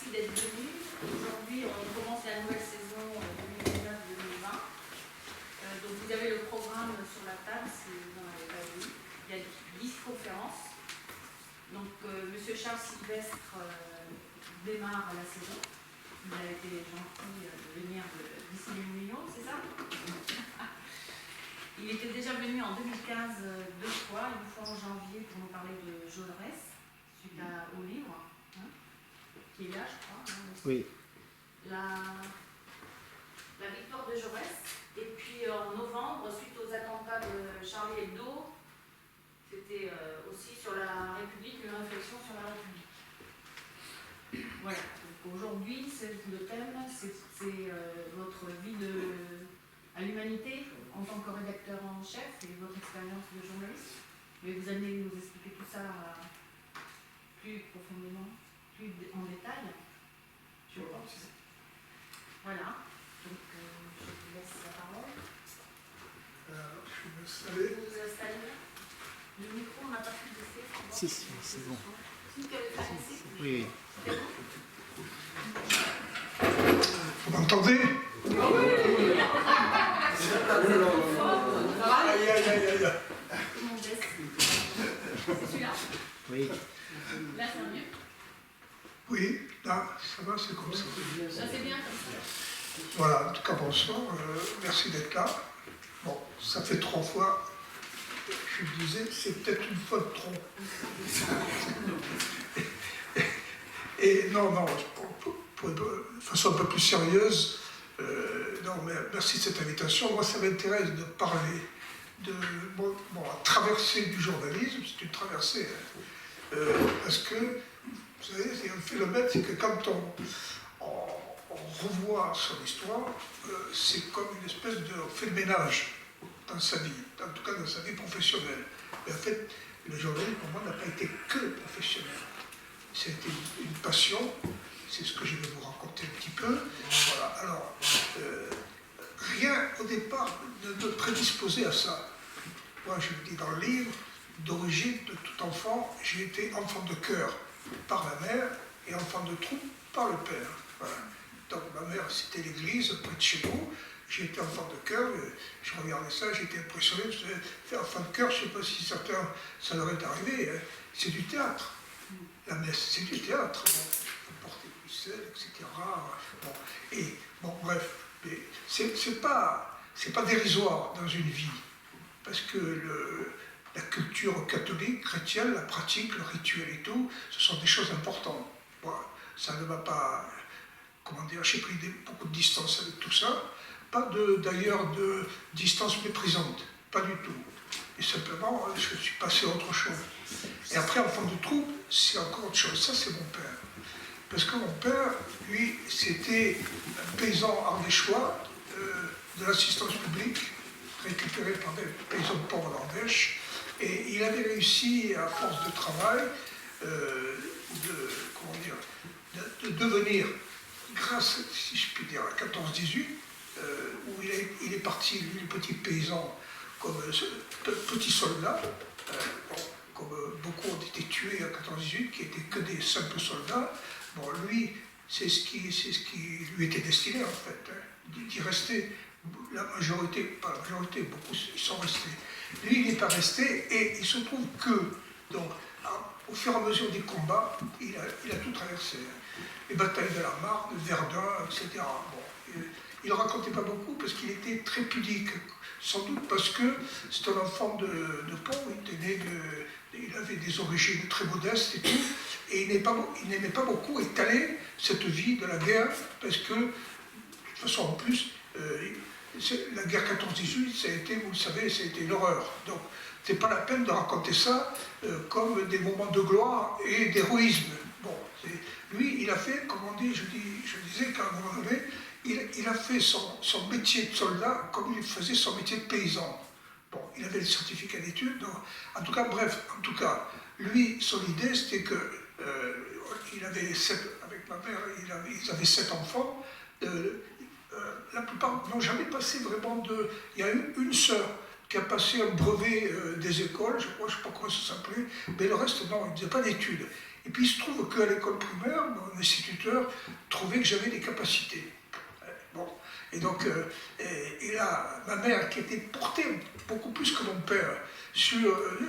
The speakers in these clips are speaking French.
merci d'être venu. Aujourd'hui, on commence la nouvelle saison 2019-2020. Donc vous avez le programme sur la table, si vous n'en avez pas vu. Il y a 10 conférences. Donc Monsieur Charles Sylvestre démarre la saison. Il a été gentil de venir de 10 000 millions, c'est ça? Il était déjà venu en 2015 deux fois, une fois en janvier pour nous parler de Jaurès, suite au livre, hein, qui est là, je crois. Hein, oui. La victoire de Jaurès. Et puis en novembre, suite aux attentats de Charlie Hebdo, c'était aussi sur la République, une réflexion sur la République. Voilà. Donc aujourd'hui, le thème, c'est votre vie à l'humanité en tant que rédacteur en chef et votre expérience de journaliste. Mais vous allez nous expliquer tout ça plus profondément, plus en détail, je pense. Voilà. Donc je vous laisse la parole. Je vais m'installer. Vous vous installez. Le micro, on n'a pas pu baisser. Si, c'est bon. Si, Oui. Vous m'entendez? Aïe, aïe, aïe, aïe. Tout le monde baisse. C'est celui-là? Oui. Là, c'est mieux. Oui, là, ça va, c'est comme ça. Là, c'est bien comme ça. Voilà, en tout cas, bonsoir. Merci d'être là. Bon, ça fait 3 fois. Je me disais, c'est peut-être une fois de trop. Et non, de façon un peu plus sérieuse, non, mais merci de cette invitation. Moi, ça m'intéresse de parler de la traversée du journalisme. C'est une traversée, hein, parce que, vous savez, c'est un phénomène, c'est que quand on revoit son histoire, c'est comme une espèce de fait le ménage dans sa vie, en tout cas dans sa vie professionnelle. Et en fait, le journalisme, pour moi, n'a pas été que professionnel. C'était une passion, c'est ce que je vais vous raconter un petit peu. Voilà, alors, rien au départ ne me prédisposait à ça. Moi, je le dis dans le livre, d'origine de tout enfant, j'ai été enfant de chœur par la mère et enfant de troupe par le père. Voilà. Donc ma mère, c'était l'église près de chez nous. J'ai été enfant de chœur, je regardais ça, j'étais impressionné. Faire enfant de chœur, je ne sais pas si certains, ça leur est arrivé, hein. C'est du théâtre. La messe, c'est du théâtre. Bon, porter pucelle, etc. Bon, et bon, bref, c'est pas dérisoire dans une vie, parce que la culture catholique, chrétienne, la pratique, le rituel et tout, ce sont des choses importantes. Voilà. Ça ne m'a pas, comment dire, j'ai pris beaucoup de distance avec tout ça. Pas d'ailleurs de distance méprisante, pas du tout. Et simplement, je suis passé à autre chose. Et après, enfant de troupe, c'est encore autre chose. Ça, c'est mon père. Parce que mon père, lui, c'était un paysan ardéchois de l'assistance publique, récupéré par des paysans pauvres d'Ardèche. Et il avait réussi, à force de travail, de devenir, grâce, si je puis dire, à 14-18, où il est parti, lui, le petit paysan, comme petit soldat, comme beaucoup ont été tués en 14-18, qui n'étaient que des simples soldats. Bon, lui, c'est ce qui lui était destiné, en fait, hein, d'y rester. La majorité, pas la majorité, beaucoup ils sont restés. Lui, il n'est pas resté, et il se trouve que, donc, au fur et à mesure des combats, il a tout traversé. Hein. Les batailles de la Marne, Verdun, etc. Bon, il ne racontait pas beaucoup parce qu'il était très pudique, sans doute parce que c'est un enfant de pauvre, il avait des origines très modestes et tout, et il n'aimait pas beaucoup étaler cette vie de la guerre, parce que, de toute façon, en plus, la guerre 14-18, ça a été, vous le savez, ça a été une horreur. Donc, c'est pas la peine de raconter ça comme des moments de gloire et d'héroïsme. Bon, lui, il a fait, comme on dit, je disais qu'à un moment donné, il a fait son métier de soldat comme il faisait son métier de paysan. Bon, il avait le certificat d'études. En tout cas, bref, lui, son idée, c'était que il avait avec ma mère, ils avaient 7 enfants. La plupart n'ont jamais passé vraiment de... Il y a eu une sœur qui a passé un brevet des écoles, je ne sais pas comment ça s'appelait, mais le reste, non, ils ne faisaient pas d'études. Et puis il se trouve qu'à l'école primaire, mon instituteur trouvait que j'avais des capacités. Bon. Et donc, et là, ma mère, qui était portée beaucoup plus que mon père sur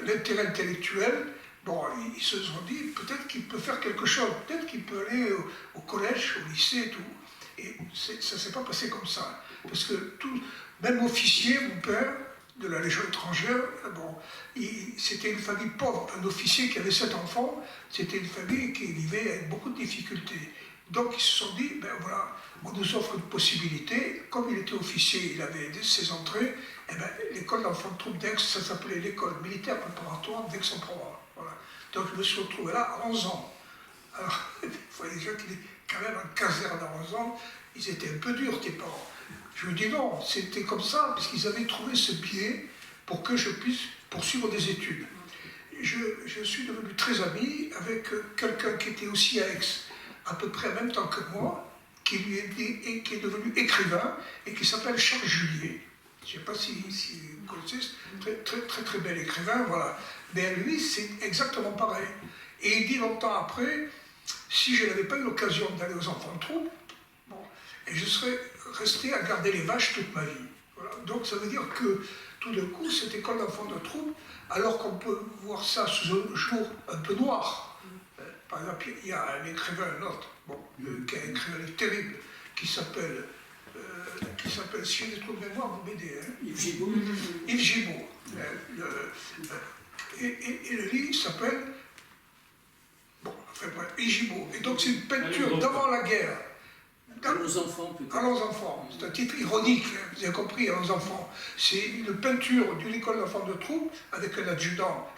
l'intérêt intellectuel, bon, ils se sont dit, peut-être qu'il peut faire quelque chose, peut-être qu'il peut aller au collège, au lycée et tout. Et ça ne s'est pas passé comme ça. Parce que même officier, mon père, de la Légion étrangère, bon, c'était une famille pauvre. Un officier qui avait 7 enfants, c'était une famille qui vivait avec beaucoup de difficultés. Donc ils se sont dit, ben voilà, on nous offre une possibilité. Comme il était officier, il avait ses entrées, et ben, l'école d'enfants de troupe d'Aix, ça s'appelait l'école militaire préparatoire d'Aix-en-Provence. Voilà. Donc je me suis retrouvé là à 11 ans. Alors, il faut des gens qui étaient quand même en caserne à 11 ans, ils étaient un peu durs, tes parents. Je me dis non, c'était comme ça, parce qu'ils avaient trouvé ce biais pour que je puisse poursuivre des études. Je suis devenu très ami avec quelqu'un qui était aussi à Aix, à peu près en même temps que moi, qui est devenu écrivain et qui s'appelle Charles Julier. Je ne sais pas si vous connaissez, très bel écrivain, voilà. Mais lui, c'est exactement pareil. Et il dit longtemps après, si je n'avais pas eu l'occasion d'aller aux enfants de troupe, bon, et je serais resté à garder les vaches toute ma vie. Voilà. Donc ça veut dire que tout d'un coup, cette école d'enfants de troupe, alors qu'on peut voir ça sous un jour un peu noir. Par exemple, il y a un écrivain, un autre, bon, qui a écrit un livre terrible, qui s'appelle, si j'ai des trous de mémoire, vous m'aidez, hein, Yves Gibault. Yves Gibault. Et le livre s'appelle, bon, enfin bref, Yves Gibault. Et donc c'est une peinture d'avant la guerre. À nos enfants, peut-être. À nos enfants. C'est un titre ironique, hein, vous avez compris, à nos enfants. C'est une peinture d'une école d'enfants de troupe avec un adjudant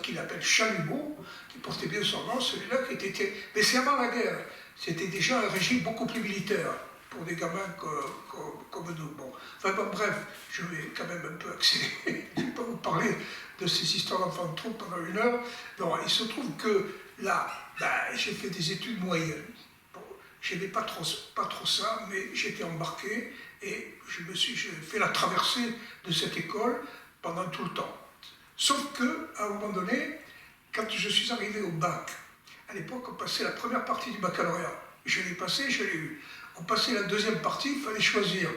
qu'il appelle Chalumeau, qui portait bien son nom, celui-là qui était. Mais c'est avant la guerre. C'était déjà un régime beaucoup plus militaire pour des gamins comme nous. Bon. Enfin bon, bref, je vais quand même un peu accélérer. Je ne vais pas vous parler de ces histoires d'enfants de troupe pendant 1 heure. Non, il se trouve que là, j'ai fait des études moyennes. Je n'aimais pas trop ça, mais j'étais embarqué et j'ai fait la traversée de cette école pendant tout le temps. Sauf qu'à un moment donné, quand je suis arrivé au bac, à l'époque, on passait la première partie du baccalauréat. Je l'ai passé, je l'ai eu. On passait la deuxième partie, il fallait choisir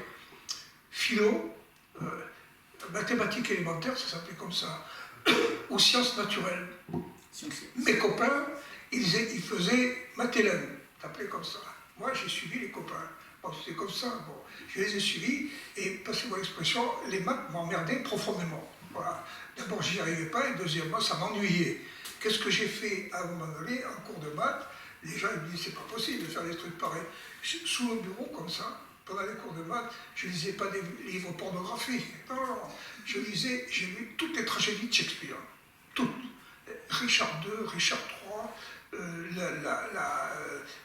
philo, mathématiques élémentaires, ça s'appelait comme ça, ou sciences naturelles. Mes copains, ils faisaient mathélène, ça s'appelait comme ça. Moi, j'ai suivi les copains. Bon, c'était comme ça. Bon, je les ai suivis et, passez-moi l'expression, les maths m'emmerdaient profondément. Voilà. D'abord, j'y arrivais pas et deuxièmement, ça m'ennuyait. Qu'est-ce que j'ai fait à un moment donné, en cours de maths? Les gens ils me disent, c'est pas possible de faire des trucs pareils. Sous le bureau, comme ça, pendant les cours de maths, je ne lisais pas des livres pornographiques. Non, non. J'ai lu toutes les tragédies de Shakespeare. Toutes. Richard II, Richard III,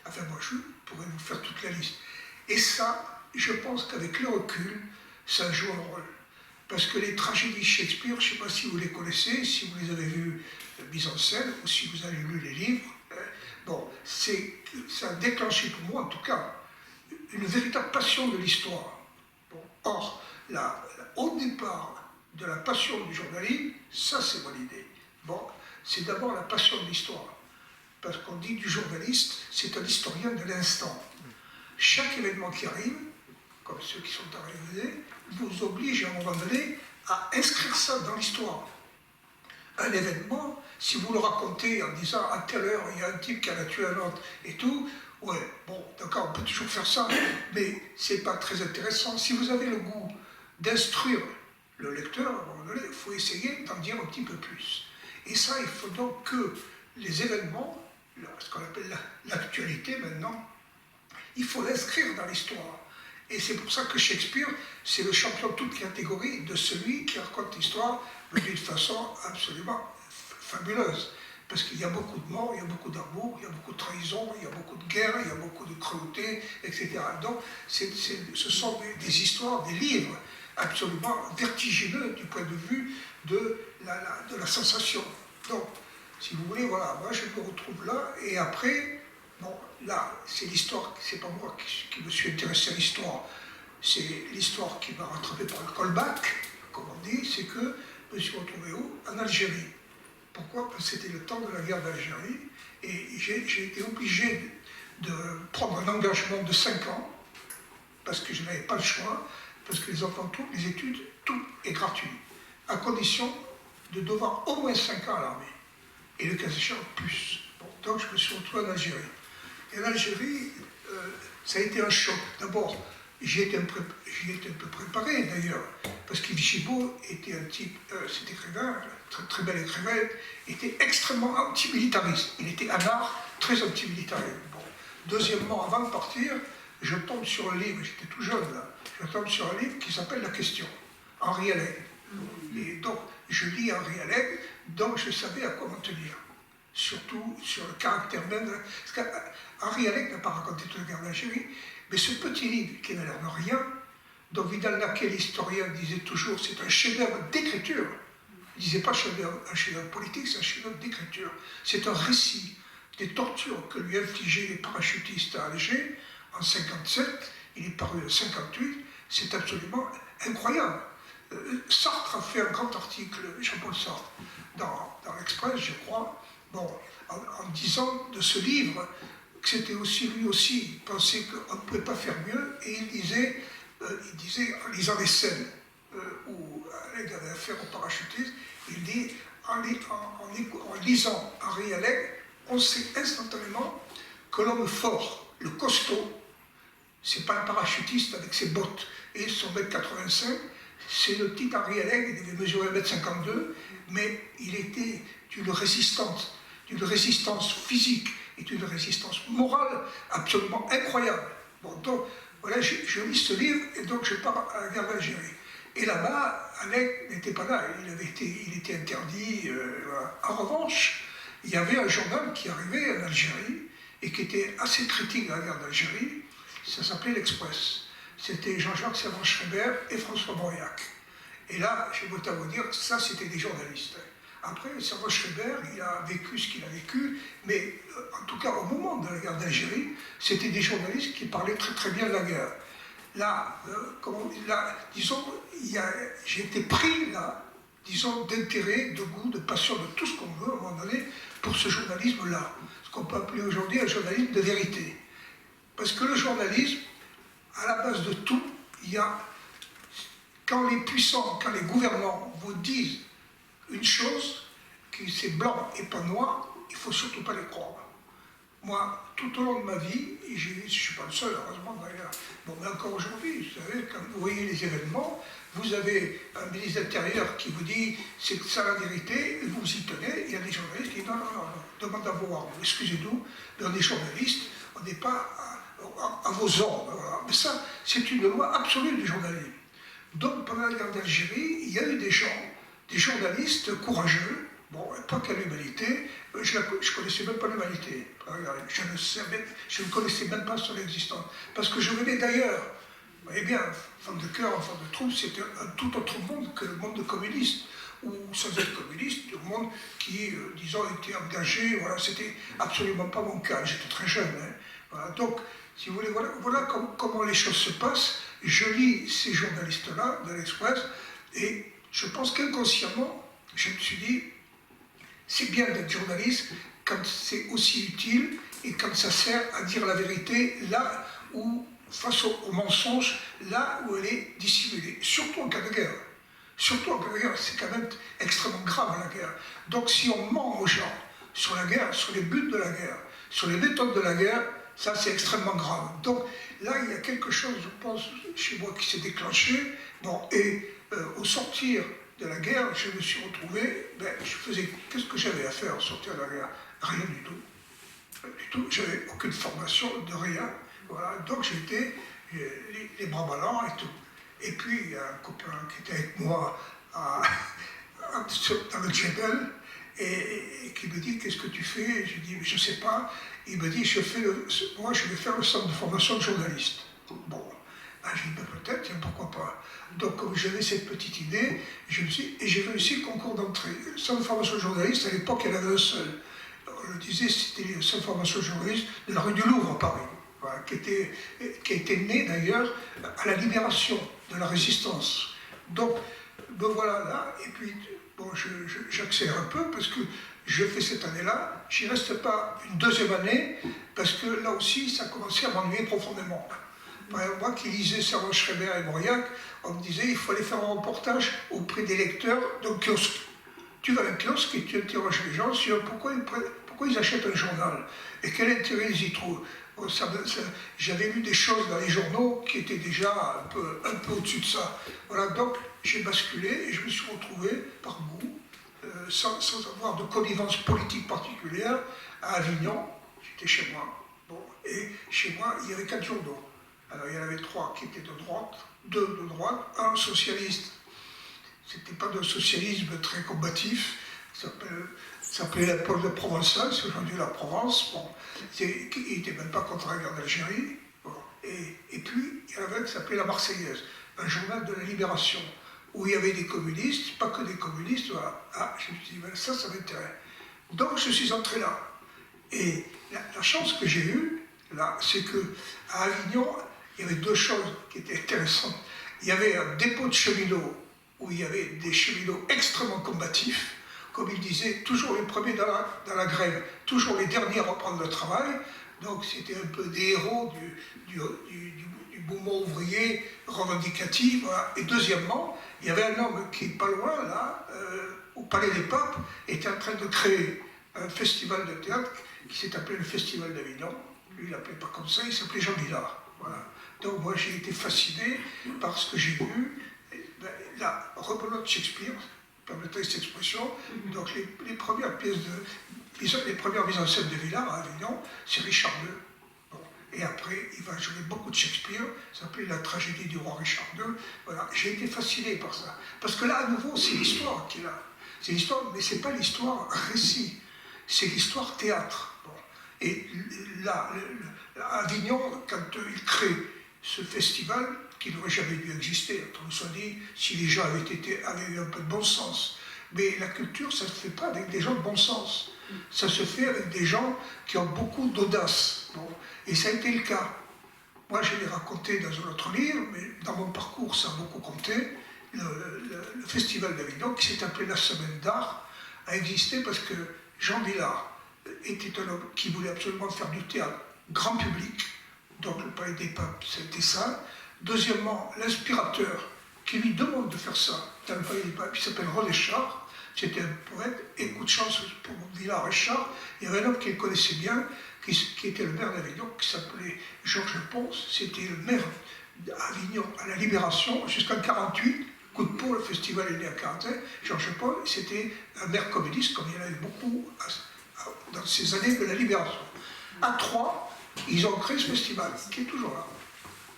enfin moi je pourrais vous faire toute la liste. Et ça, je pense qu'avec le recul, ça joue un rôle. Parce que les tragédies de Shakespeare, je ne sais pas si vous les connaissez, si vous les avez vues mises en scène, ou si vous avez lu les livres, bon, ça a déclenché pour moi en tout cas une véritable passion de l'histoire. Bon. Or, au départ de la passion du journalisme, ça c'est mon idée. Bon, c'est d'abord la passion de l'histoire. Parce qu'on dit du journaliste, c'est un historien de l'instant. Chaque événement qui arrive, comme ceux qui sont arrivés, vous oblige à un moment donné à inscrire ça dans l'histoire. Un événement, si vous le racontez en disant à telle heure, il y a un type qui en a tué un autre et tout, ouais, bon, d'accord, on peut toujours faire ça, mais c'est pas très intéressant. Si vous avez le goût d'instruire le lecteur, à un moment donné, il faut essayer d'en dire un petit peu plus. Et ça, il faut donc que les événements, ce qu'on appelle l'actualité maintenant, il faut l'inscrire dans l'histoire. Et c'est pour ça que Shakespeare, c'est le champion de toute catégorie de celui qui raconte l'histoire d'une façon absolument fabuleuse. Parce qu'il y a beaucoup de morts, il y a beaucoup d'amour, il y a beaucoup de trahison, il y a beaucoup de guerre, il y a beaucoup de cruauté, etc. Donc ce sont des histoires, des livres absolument vertigineux du point de vue de la sensation. Donc, si vous voulez, voilà, moi je me retrouve là, et après, bon, là, c'est l'histoire, c'est pas moi qui me suis intéressé à l'histoire, c'est l'histoire qui m'a rattrapé par le callback, comme on dit, c'est que je me suis retrouvé où? En Algérie. Pourquoi? Parce que c'était le temps de la guerre d'Algérie, Et j'ai été obligé de prendre un engagement de 5 ans, parce que je n'avais pas le choix, parce que les enfants, toutes les études, tout est gratuit, à condition de devoir au moins 5 ans à l'armée, et le cas échéant plus. Bon, donc je me suis retrouvé en Algérie. Et en Algérie, ça a été un choc. D'abord, j'y étais un peu préparé d'ailleurs, parce qu'Yves Gibault était un type, cet écrivain, très, très bel écrivain, était extrêmement antimilitariste. Il était anard, très antimilitariste. Bon. Deuxièmement, avant de partir, je tombe sur un livre, j'étais tout jeune là, je tombe sur un livre qui s'appelle La Question, Henri Alleg. Et donc, je lis Henri Alleg, donc je savais à quoi m'en tenir. Surtout sur le caractère même. Parce qu'Henri Alleg n'a pas raconté toute la guerre d'Algérie, mais ce petit livre qui n'a l'air de rien, dont Vidal-Naquet, l'historien, disait toujours c'est un chef-d'œuvre d'écriture. Il ne disait pas un chef-d'œuvre politique, c'est un chef-d'œuvre d'écriture. C'est un récit des tortures que lui infligeaient les parachutistes à Alger en 1957. Il est paru en 1958. C'est absolument incroyable. Sartre a fait un grand article, Jean-Paul Sartre, dans l'Express, je crois, bon, en disant de ce livre que c'était aussi, lui aussi, il pensait qu'on ne pouvait pas faire mieux, et il disait en lisant les scènes où Alleg avait affaire aux parachutistes, il dit, en lisant Henri Alleg, on sait instantanément que l'homme fort, le costaud, c'est pas un parachutiste avec ses bottes et son 1,85 m, c'est le petit Henri Alleg, il devait mesurer 1,52 m, mais il était d'une résistance physique et d'une résistance morale absolument incroyable. Bon, donc, voilà, je lis ce livre et donc je pars à la guerre d'Algérie. Et là-bas, Alleg n'était pas là, il était interdit. Voilà. En revanche, il y avait un journal qui arrivait en Algérie et qui était assez critique de la guerre d'Algérie, ça s'appelait l'Express. C'était Jean-Jacques Servan-Schreiber et François Mauriac. Et là, je dois vous dire, ça c'était des journalistes. Après, Servan-Schreiber, il a vécu ce qu'il a vécu, mais en tout cas au moment de la guerre d'Algérie, c'était des journalistes qui parlaient très très bien de la guerre. Là, disons, j'ai été pris là, disons, d'intérêt, de goût, de passion, de tout ce qu'on veut à un moment donné pour ce journalisme-là, ce qu'on peut appeler aujourd'hui un journalisme de vérité. Parce que le journalisme, à la base de tout, il y a, quand les puissants, quand les gouvernants vous disent une chose, que c'est blanc et pas noir, il ne faut surtout pas les croire. Moi, tout au long de ma vie, et je ne suis pas le seul, heureusement d'ailleurs, bon, mais encore aujourd'hui, vous savez, quand vous voyez les événements, vous avez un ministre de l'Intérieur qui vous dit c'est ça la vérité, et vous y tenez, il y a des journalistes qui disent non, demande à voir, excusez-nous, mais on est journalistes, on n'est pas à vos ordres. Voilà. Mais ça, c'est une loi absolue du journalisme. Donc, pendant la guerre d'Algérie, il y a eu des gens, des journalistes courageux, bon, pas qu'à l'humanité, je ne connaissais même pas l'humanité, je ne connaissais même pas son existence, parce que je venais d'ailleurs, vous voyez bien, femme de cœur, enfant de troupe, c'était un tout autre monde que le monde communiste, ou sans être communiste, le monde qui, disons, était engagé, voilà, c'était absolument pas mon cas, j'étais très jeune, hein, voilà, donc, si vous voulez, voilà comment les choses se passent. Je lis ces journalistes-là de l'Express et je pense qu'inconsciemment, je me suis dit, c'est bien d'être journaliste quand c'est aussi utile et quand ça sert à dire la vérité là où, face au mensonge, là où elle est dissimulée, surtout en cas de guerre. Surtout en cas de guerre, c'est quand même extrêmement grave la guerre. Donc si on ment aux gens sur la guerre, sur les buts de la guerre, sur les méthodes de la guerre, ça, c'est extrêmement grave. Donc, là, il y a quelque chose, je pense, chez moi qui s'est déclenché. Bon, et au sortir de la guerre, je me suis retrouvé, qu'est-ce que j'avais à faire au sortir de la guerre? Rien du tout. Du tout, j'avais aucune formation de rien. Voilà, donc j'étais les bras ballants et tout. Et puis, il y a un copain qui était avec moi dans le Djebel, et qui me dit, qu'est-ce que tu fais? Je dis, mais je ne sais pas. Il me dit, moi je vais faire le centre de formation de journaliste. Bon, ben, j'ai dit, ben, peut-être, tiens, pourquoi pas. Donc, comme j'avais cette petite idée, j'ai réussi le concours d'entrée. Le centre de formation de journaliste, à l'époque, il y en avait un seul. On le disait, c'était le centre de formation de journaliste de la rue du Louvre à Paris, voilà, qui a été né d'ailleurs à la libération de la résistance. Donc, me voilà là, et puis, bon, j'accélère un peu parce que je fais cette année-là, j'y reste pas une deuxième année, parce que là aussi, ça commençait à m'ennuyer profondément. Par exemple, moi qui lisais Servan Schreiber et Mauriac, on me disait il faut aller faire un reportage auprès des lecteurs d'un kiosque. Tu vas à un kiosque et tu interroges les gens sur pourquoi ils achètent un journal et quel intérêt ils y trouvent. Bon, j'avais lu des choses dans les journaux qui étaient déjà un peu au-dessus de ça. Voilà, donc j'ai basculé et je me suis retrouvé par goût, sans avoir de connivence politique particulière, à Avignon. J'étais chez moi. Bon, et chez moi, il y avait 4 journaux. Alors il y en avait 3 qui étaient de droite, 2 de droite, 1 socialiste. C'était pas de socialisme très combatif. Ça s'appelait la Pôle de Provençal, c'est aujourd'hui la Provence. Bon, il n'était même pas contre la guerre d'Algérie. Bon. Et puis, il y en avait un qui s'appelait La Marseillaise, un journal de la Libération, où il y avait des communistes, pas que des communistes. Voilà. Ah, je me suis dit, ben, ça m'intéresse. Donc, je suis entré là. Et la chance que j'ai eue, là, c'est qu'à Avignon, il y avait 2 choses qui étaient intéressantes. Il y avait un dépôt de cheminots, où il y avait des cheminots extrêmement combatifs, comme il disait, toujours les premiers dans la grève, toujours les derniers à reprendre le travail. Donc c'était un peu des héros du mouvement ouvrier revendicatif. Voilà. Et deuxièmement, il y avait un homme qui, pas loin, là, au Palais des Papes, était en train de créer un festival de théâtre qui s'est appelé le Festival d'Avignon. Lui, il l'appelait pas comme ça, il s'appelait Jean Villard. Voilà. Donc moi, j'ai été fasciné par ce que j'ai vu. La rebelote Shakespeare, permettez cette expression, donc les premières pièces les premières mises en scène de Villard à Avignon, c'est Richard II. Bon. Et après, il va jouer beaucoup de Shakespeare, ça s'appelait La tragédie du roi Richard II. Voilà. J'ai été fasciné par ça. Parce que là, à nouveau, c'est l'histoire qui est là. C'est l'histoire, mais c'est pas l'histoire récit, c'est l'histoire théâtre. Bon. Et là, à Avignon, quand il crée ce festival, qui n'aurait jamais dû exister, on se dit, si les gens avaient eu un peu de bon sens. Mais la culture, ça ne se fait pas avec des gens de bon sens. Ça se fait avec des gens qui ont beaucoup d'audace. Bon. Et ça a été le cas. Moi, je l'ai raconté dans un autre livre, mais dans mon parcours, ça a beaucoup compté. Le Festival d'Avignon, qui s'est appelé la Semaine d'Art, a existé parce que Jean Villard était un homme qui voulait absolument faire du théâtre grand public. Donc le Palais des Papes, c'était ça. Deuxièmement, l'inspirateur qui lui demande de faire ça dans le Palais des Papes, il s'appelle René Char, c'était un poète, et coup de chance pour Villard et Char, il y avait un homme qu'il connaissait bien, qui était le maire d'Avignon, qui s'appelait Georges Ponce, c'était le maire d'Avignon à la Libération, jusqu'en 1948, coup de peau, le festival est né à 1941, Georges Ponce, c'était un maire communiste, comme il y en avait beaucoup dans ces années de la Libération. À Troyes, ils ont créé ce festival, qui est toujours là.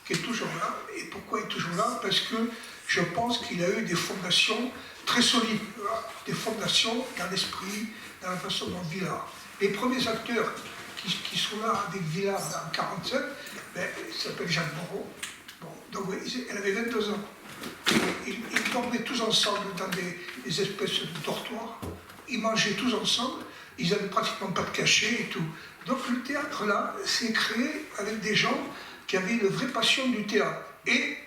Et pourquoi il est toujours là? Parce que je pense qu'il a eu des fondations très solides, des fondations dans l'esprit, dans la façon dont Villard. Les premiers acteurs qui sont là avec Villard en 1947, il s'appelle Jacques Moreau. Bon, donc elle avait 22 ans. Ils dormaient tous ensemble dans des espèces de dortoirs. Ils mangeaient tous ensemble. Ils n'avaient pratiquement pas de cachet et tout. Donc le théâtre, là, s'est créé avec des gens qui avaient une vraie passion du théâtre. Et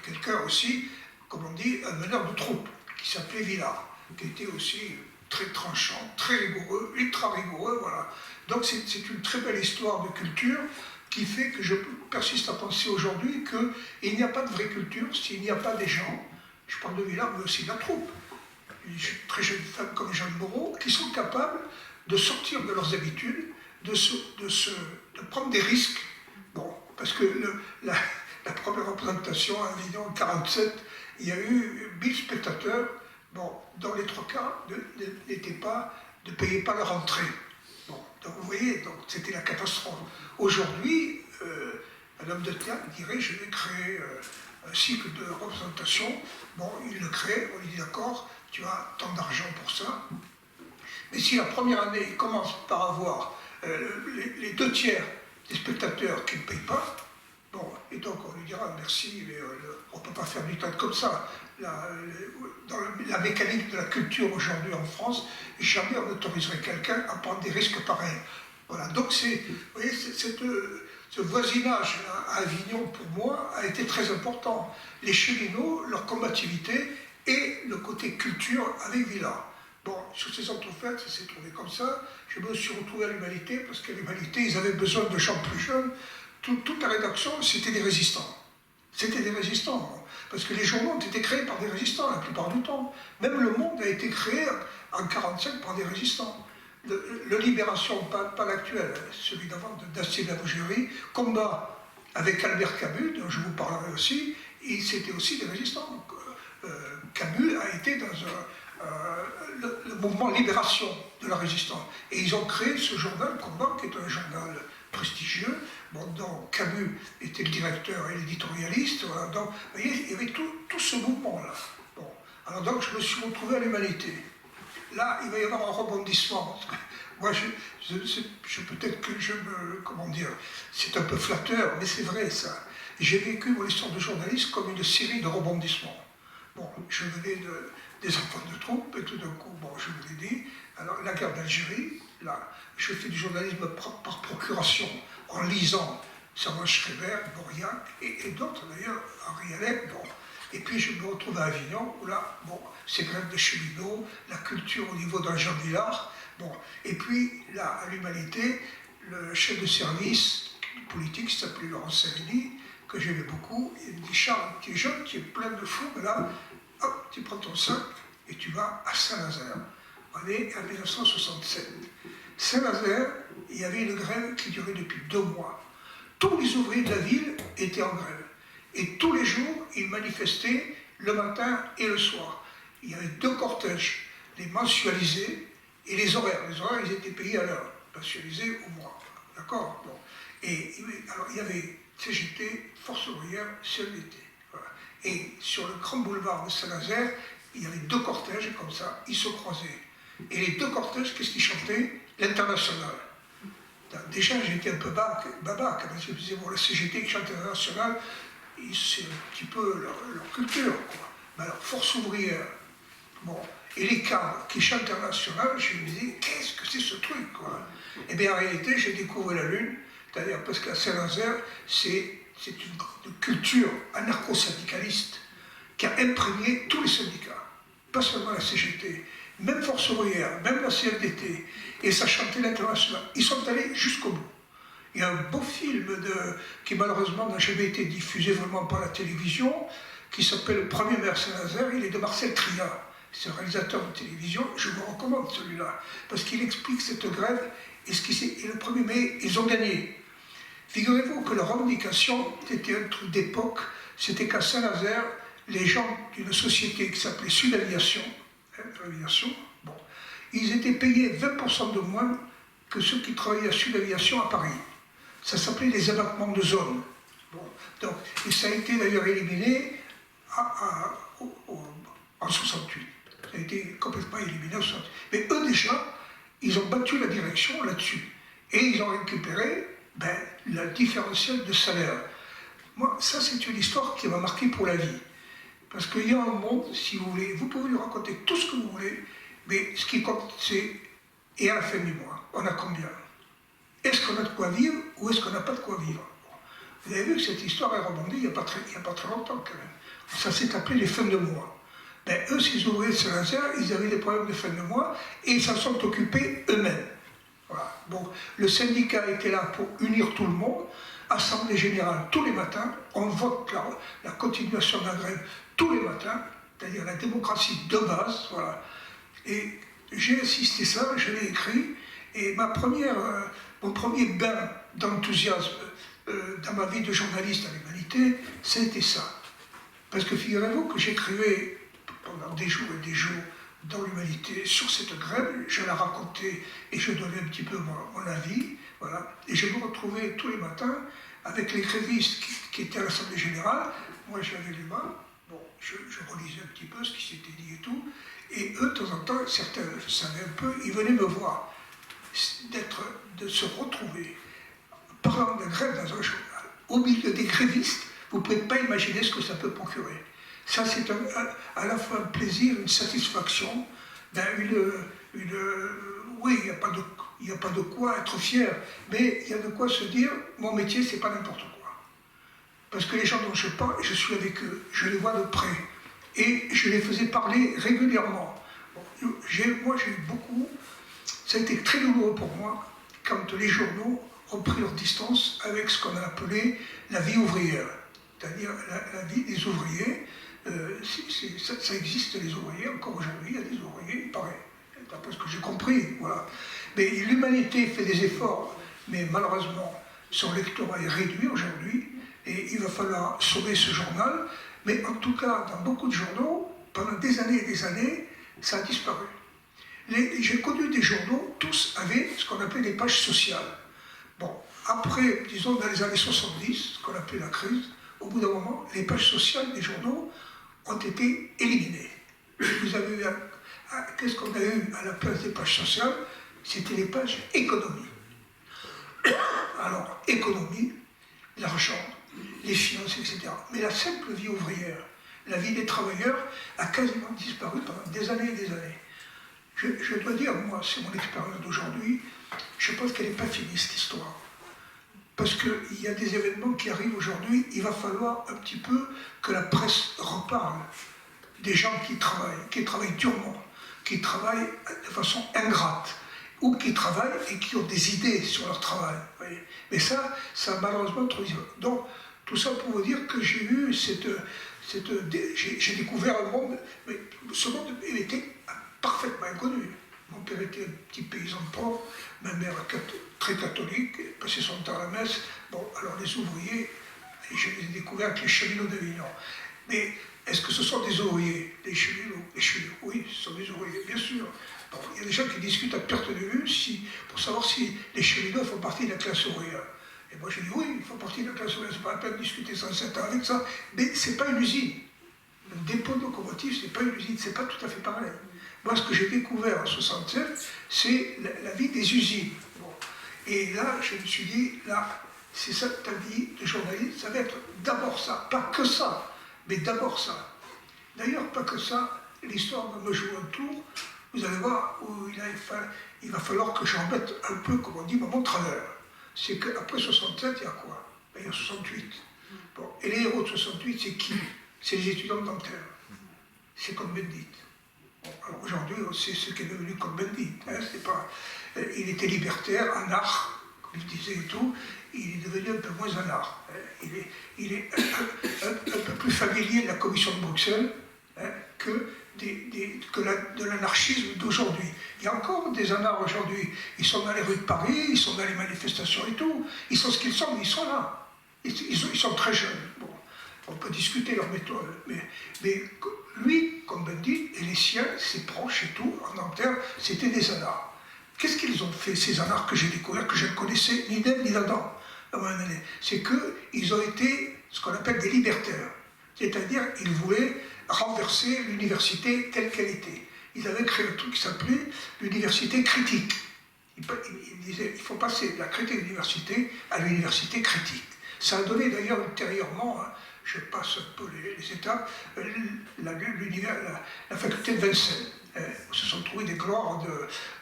quelqu'un aussi, comme on dit, un meneur de troupe, qui s'appelait Villard, qui était aussi très tranchant, très rigoureux, ultra rigoureux, voilà. Donc c'est une très belle histoire de culture qui fait que je persiste à penser aujourd'hui qu'il n'y a pas de vraie culture s'il n'y a pas des gens, je parle de Villard, mais aussi de la troupe, une très jeune femme comme Jeanne Moreau, qui sont capables de sortir de leurs habitudes, de prendre des risques. Bon, parce que la première représentation à Avignon en 1947, il y a eu 1000 spectateurs, bon, dont les 3 quarts ne payaient pas leur entrée. Bon, donc vous voyez, c'était la catastrophe. Aujourd'hui, un homme de théâtre dirait, je vais créer un cycle de représentation. Bon, il le crée, on lui dit d'accord, tu as tant d'argent pour ça. Mais si la première année, il commence par avoir les 2 tiers des spectateurs qui ne payent pas, bon, et donc on lui dira merci, mais on ne peut pas faire du théâtre comme ça. Dans la mécanique de la culture aujourd'hui en France, jamais on n'autoriserait quelqu'un à prendre des risques pareils. Voilà, donc vous voyez, ce voisinage à Avignon, pour moi, a été très important. Les cheminots, leur combativité et le côté culture avec Villard. Bon, sur ces entrefaites, ça s'est trouvé comme ça. Je me suis retrouvé à l'Humanité, parce qu'à l'Humanité, ils avaient besoin de gens plus jeunes. Toute la rédaction, c'était des résistants. C'était des résistants, parce que les journaux ont été créés par des résistants la plupart du temps. Même Le Monde a été créé en 1945 par des résistants. Le Libération, pas l'actuel, celui d'avant, d'Astier de la Bougerie, combat avec Albert Camus, dont je vous parlerai aussi, et c'était aussi des résistants. Donc, Camus a été dans le mouvement Libération de la résistance. Et ils ont créé ce journal Combat, qui est un journal prestigieux, bon, dont Camus était le directeur et l'éditorialiste. Voilà, donc, vous voyez, il y avait tout ce mouvement-là. Bon, alors donc, je me suis retrouvé à l'Humanité. Là, il va y avoir un rebondissement. Moi, peut-être que comment dire, c'est un peu flatteur, mais c'est vrai ça. J'ai vécu mon histoire de journaliste comme une série de rebondissements. Bon, je venais des enfants de troupe, et tout d'un coup, bon, je vous l'ai dit, alors la guerre d'Algérie, là, je fais du journalisme par procuration, en lisant Servan Schreiber, Mauriac, et d'autres d'ailleurs, Henri Alec, bon. Et puis je me retrouve à Avignon, où là, bon, c'est grève de cheminots, la culture au niveau d'un Jean Villard, bon. Et puis, là, à l'Humanité, le chef de service politique, qui s'appelait Laurent Savigny, que j'aimais beaucoup, il me dit, Charles, tu es jeune, tu es plein de fous, mais là, hop, tu prends ton sac et tu vas à Saint-Nazaire. On est en 1967. Saint-Nazaire, il y avait une grève qui durait depuis 2 mois. Tous les ouvriers de la ville étaient en grève. Et tous les jours, ils manifestaient le matin et le soir. Il y avait 2 cortèges, les mensualisés et les horaires. Les horaires, ils étaient payés à l'heure, mensualisés au mois. D'accord, bon. Et alors, il y avait CGT, Force ouvrière, CLDT. Voilà. Et sur le grand boulevard de Saint-Nazaire, il y avait 2 cortèges comme ça, ils se croisaient. Et les 2 cortèges, qu'est-ce qu'ils chantaient? L'International. Déjà, j'étais un peu baba quand je me disais, bon, la CGT qui chante l'International, c'est un petit peu leur culture, quoi. Mais alors, Force ouvrière, bon, et les cadres qui chantent International, je me disais, qu'est-ce que c'est ce truc, quoi? Et bien, en réalité, j'ai découvert la Lune, c'est-à-dire parce qu'à Saint-Nazaire, c'est une culture anarcho-syndicaliste qui a imprégné tous les syndicats, pas seulement la CGT, même Force ouvrière, même la CFDT, et ça chantait l'International. Ils sont allés jusqu'au bout. Il y a un beau film qui malheureusement n'a jamais été diffusé vraiment par la télévision, qui s'appelle Le Premier maire Saint-Nazaire, il est de Marcel Triat. C'est un réalisateur de télévision, je vous recommande celui-là, parce qu'il explique cette grève, et le 1er mai, ils ont gagné. Figurez-vous que leur revendication, c'était un truc d'époque, c'était qu'à Saint-Nazaire, les gens d'une société qui s'appelait Sud Aviation, bon, ils étaient payés 20% de moins que ceux qui travaillaient à Sud Aviation à Paris. Ça s'appelait les abattements de zone. Bon, donc, et ça a été d'ailleurs éliminé en 68. Ça a été complètement éliminé en 68. Mais eux déjà, ils ont battu la direction là-dessus. Et ils ont récupéré la différentielle de salaire. Moi, ça c'est une histoire qui m'a marqué pour la vie. Parce qu'il y a un monde, si vous voulez, vous pouvez lui raconter tout ce que vous voulez, mais ce qui compte, c'est, et à la fin du mois, on a combien? Est-ce qu'on a de quoi vivre ou est-ce qu'on n'a pas de quoi vivre? Vous avez vu que cette histoire est rebondie il n'y a pas très longtemps quand même. Ça s'est appelé les fins de mois. Eux, ces ouvriers de Saint-Nazaire, ils avaient des problèmes de fin de mois et ils s'en sont occupés eux-mêmes. Voilà. Bon, le syndicat était là pour unir tout le monde. Assemblée générale tous les matins, on vote la continuation de la grève tous les matins, c'est-à-dire la démocratie de base, voilà. Et j'ai assisté ça, je l'ai écrit, et mon premier bain d'enthousiasme dans ma vie de journaliste à l'Humanité, c'était ça. Parce que figurez-vous que j'écrivais pendant des jours et des jours dans l'Humanité sur cette grève, je la racontais et je donnais un petit peu mon avis, voilà. Et je me retrouvais tous les matins avec les grévistes qui étaient à l'Assemblée Générale. Moi j'avais les mains, bon, je relisais un petit peu ce qui s'était dit et tout, et eux de temps en temps, certains savaient un peu, ils venaient me voir, de se retrouver, parlant de grève dans un journal, au milieu des grévistes, vous ne pouvez pas imaginer ce que ça peut procurer. Ça, c'est à la fois un plaisir, une satisfaction, oui, il n'y a pas de quoi être fier, mais il y a de quoi se dire, mon métier, c'est pas n'importe quoi. Parce que les gens dont je parle, je suis avec eux, je les vois de près, et je les faisais parler régulièrement. Moi, j'ai eu beaucoup. Ça a été très douloureux pour moi quand les journaux ont pris leur distance avec ce qu'on a appelé la vie ouvrière, c'est-à-dire la vie des ouvriers. Ça existe, les ouvriers, encore aujourd'hui, il y a des ouvriers, il paraît, d'après ce que j'ai compris, voilà. Mais l'humanité fait des efforts, mais malheureusement, son lectorat est réduit aujourd'hui, et il va falloir sauver ce journal. Mais en tout cas, dans beaucoup de journaux, pendant des années et des années, ça a disparu. J'ai connu des journaux, tous avaient ce qu'on appelait des pages sociales. Bon, après, disons dans les années 70, ce qu'on appelait la crise, au bout d'un moment, les pages sociales des journaux ont été éliminées. Vous avez eu, qu'est-ce qu'on a eu à la place des pages sociales? C'était les pages économie. Alors, économie, l'argent, les finances, etc. Mais la simple vie ouvrière, la vie des travailleurs, a quasiment disparu pendant des années et des années. Je dois dire, moi, c'est mon expérience d'aujourd'hui, je pense qu'elle n'est pas finie, cette histoire. Parce qu'il y a des événements qui arrivent aujourd'hui, il va falloir un petit peu que la presse reparle des gens qui travaillent durement, qui travaillent de façon ingrate, ou qui travaillent et qui ont des idées sur leur travail. Voyez. Mais ça a malheureusement trop dit. Donc, tout ça pour vous dire que j'ai eu j'ai découvert un monde, mais ce monde était parfaitement inconnu. Mon père était un petit paysan pauvre, ma mère très catholique, passait son temps à la messe. Bon, alors les ouvriers, je les ai découverts avec les cheminots d'Avignon. Mais est-ce que ce sont des ouvriers, les cheminots? Oui, ce sont des ouvriers, bien sûr. Bon, il y a des gens qui discutent à perte de vue pour savoir si les cheminots font partie de la classe ouvrière. Et moi je dis oui, ils font partie de la classe ouvrière, c'est pas la peine de discuter 107 ans avec ça, mais c'est pas une usine. Le dépôt de locomotive, c'est pas une usine, c'est pas tout à fait pareil. Moi, ce que j'ai découvert en 67, c'est la vie des usines. Bon. Et là, je me suis dit, là, c'est ça ta vie de journaliste, ça va être d'abord ça, pas que ça, mais d'abord ça. D'ailleurs, pas que ça, l'histoire va me jouer un tour, vous allez voir, où il va falloir que j'en mette un peu, comme on dit, ma montre à l'heure. C'est qu'après 67, il y a quoi? Ben, il y a 68. Bon. Et les héros de 68, c'est qui? C'est les étudiants dentaires. C'est Cohn-Bendit. Bon, alors aujourd'hui, on sait ce qu'est devenu Cohn-Bendit. Hein, il était libertaire, anarche, comme je disais et tout. Il est devenu un peu moins anarche. Hein. Il est un peu plus familier de la commission de Bruxelles hein, que de l'anarchisme d'aujourd'hui. Il y a encore des anards aujourd'hui. Ils sont dans les rues de Paris, ils sont dans les manifestations et tout. Ils sont ce qu'ils sont, mais ils sont là. Ils sont très jeunes. Bon, on peut discuter leur méthode. Mais lui, comme Bendit, et les siens, ses proches et tout, en Nanterre, c'était des anards. Qu'est-ce qu'ils ont fait, ces anards que j'ai découverts, que je ne connaissais ni d'Ève ni d'Adam? C'est qu'ils ont été ce qu'on appelle des libertaires. C'est-à-dire, ils voulaient renverser l'université telle qu'elle était. Ils avaient créé un truc qui s'appelait l'université critique. Ils disaient il faut passer de la critique d'université à l'université critique. Ça a donné d'ailleurs ultérieurement, hein, je passe un peu les étapes, la faculté de Vincennes, hein, où se sont trouvés des gloires